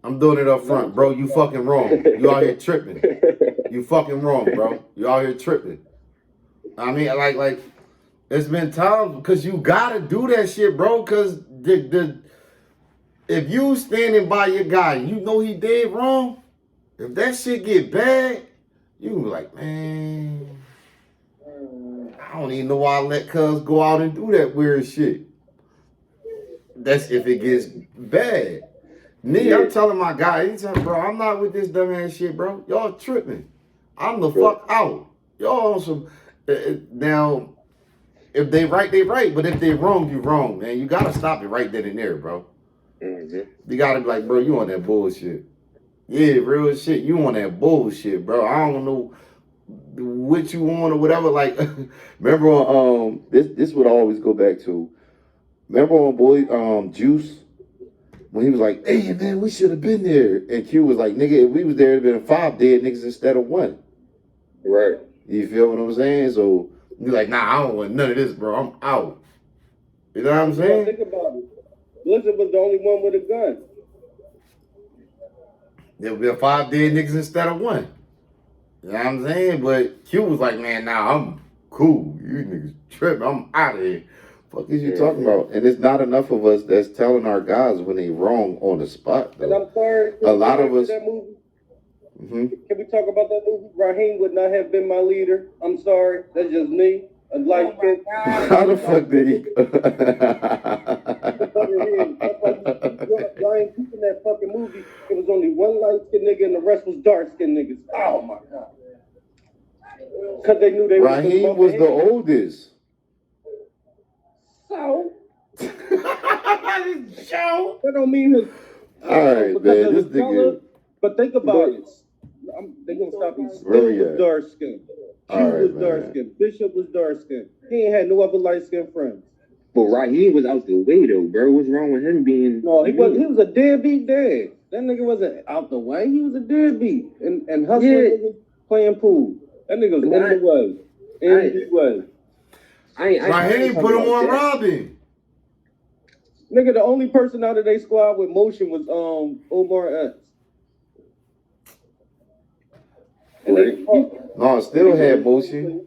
I'm doing it up front, bro. You fucking wrong. You out here tripping. You fucking wrong, bro. You out here tripping. I mean, like, it's been times because you gotta do that shit, bro. Because if you standing by your guy, you know he did wrong. If that shit get bad, you can be like, man, I don't even know why I let cuz go out and do that weird shit. That's if it gets bad. Me, I'm telling my guy, he's like, bro, I'm not with this dumbass shit, bro. Y'all tripping. I'm the fuck out. Y'all on some. Now, if they right, they right. But if they wrong, you wrong, man. You gotta stop it right then and there, bro. You gotta be like, bro, you on that bullshit. Yeah, real shit. You on that bullshit, bro. I don't know what you want or whatever. Like, remember, this would always go back to. Remember on Juice when he was like, "Hey man, we should have been there," and Q was like, "Nigga, if we was there, it'd been 5 dead niggas instead of 1." Right. You feel what I'm saying? So you're like, "Nah, I don't want none of this, bro. I'm out." You know what I'm saying? Think about it. Blizzard was the only one with a gun. There'll be 5 dead niggas instead of 1. You know what I'm saying? But Q was like, "Man, nah, I'm cool. You niggas tripping. I'm out of here." Fuck is you talking about? And it's not enough of us that's telling our guys when they wrong on the spot, though. And I'm sorry. A lot of us. That movie. Mm-hmm. Can we talk about that movie? Raheem would not have been my leader. I'm sorry. That's just me. A light skin. How the fuck did he? Y'all ain't keeping that fucking movie. It was only one light skinned nigga and the rest was dark skinned niggas. Oh my god. Because they knew they were. Raheem was the oldest. So? Show. That don't mean his. All right, man. This nigga. But think about it. They're gonna stop you. Still was dark skinned. Q was dark skinned. Bishop was dark skinned. He ain't had no other light skinned friends. But Raheem was out the way though, bro. What's wrong with him being? No, he was a deadbeat dad. That nigga wasn't out the way. He was a deadbeat and hustling, playing pool. That nigga was in the way. In the way. Raheem put him on Robin. Nigga, the only person out of their squad with motion was Omar X. No, still had motion.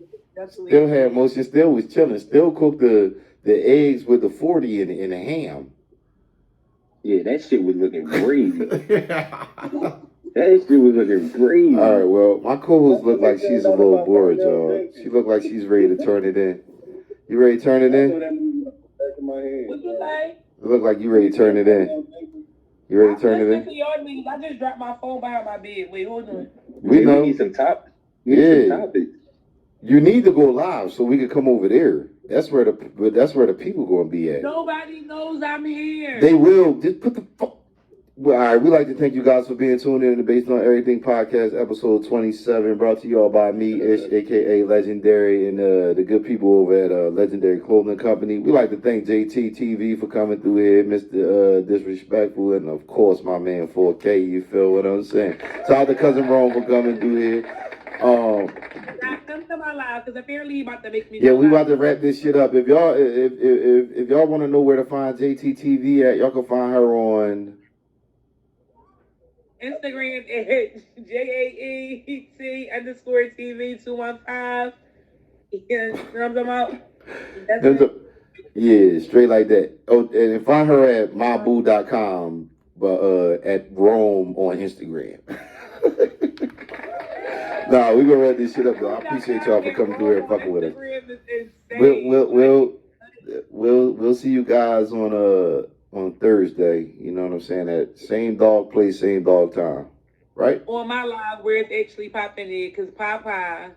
Still had motion. Still was chilling. Still cooked the eggs with the 40 in the ham. Yeah, that shit was looking crazy. That shit was looking crazy. All right, well, my co-host look like she's a little bored, y'all. She look like she's ready to turn it in. You ready to turn it in? What you say? It look like you ready to turn it in. You ready to turn it in? I just dropped my phone behind my bed. Wait, hold on. We know. We need some topics. You need to go live so we can come over there. That's where the people gonna be at. Nobody knows I'm here. They will. Just put the Well, all right, we'd like to thank you guys for being tuned in to Based on Everything podcast, episode 27, brought to you all by me, Ish, aka Legendary, and the good people over at Legendary Clothing Company. We'd like to thank JT TV for coming through here, Mr. Disrespectful, and of course, my man 4K, you feel what I'm saying? Shout out to Cousin Rome for coming through here. Come to my live, because apparently you about to make me. Yeah, we about to wrap this shit up. If y'all want to know where to find JT TV at, y'all can find her on Instagram at JAET_TV215. You know what I'm talking about? Yeah, straight like that. Oh, and find her at myboo.com, but at Rome on Instagram. Nah, we gonna wrap this shit up though. I appreciate y'all for coming through here and fucking with us. We'll see you guys on Thursday. You know what I'm saying? At same dog place, same dog time. Right? On my live where it's actually popping in, because Popeye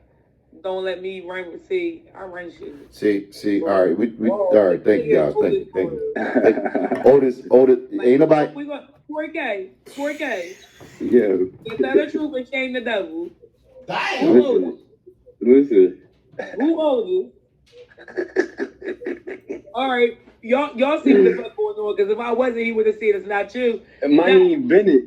don't let me run with I run shit. See, all right, we all right, thank you guys. Thank you. Otis, ain't nobody. We got 4K. Yeah. It's not the truth and shame the devil. Damn. Listen. Who owns it? All right, y'all see what the fuck going on, because if I wasn't, he would have said it's not you. My name Bennett.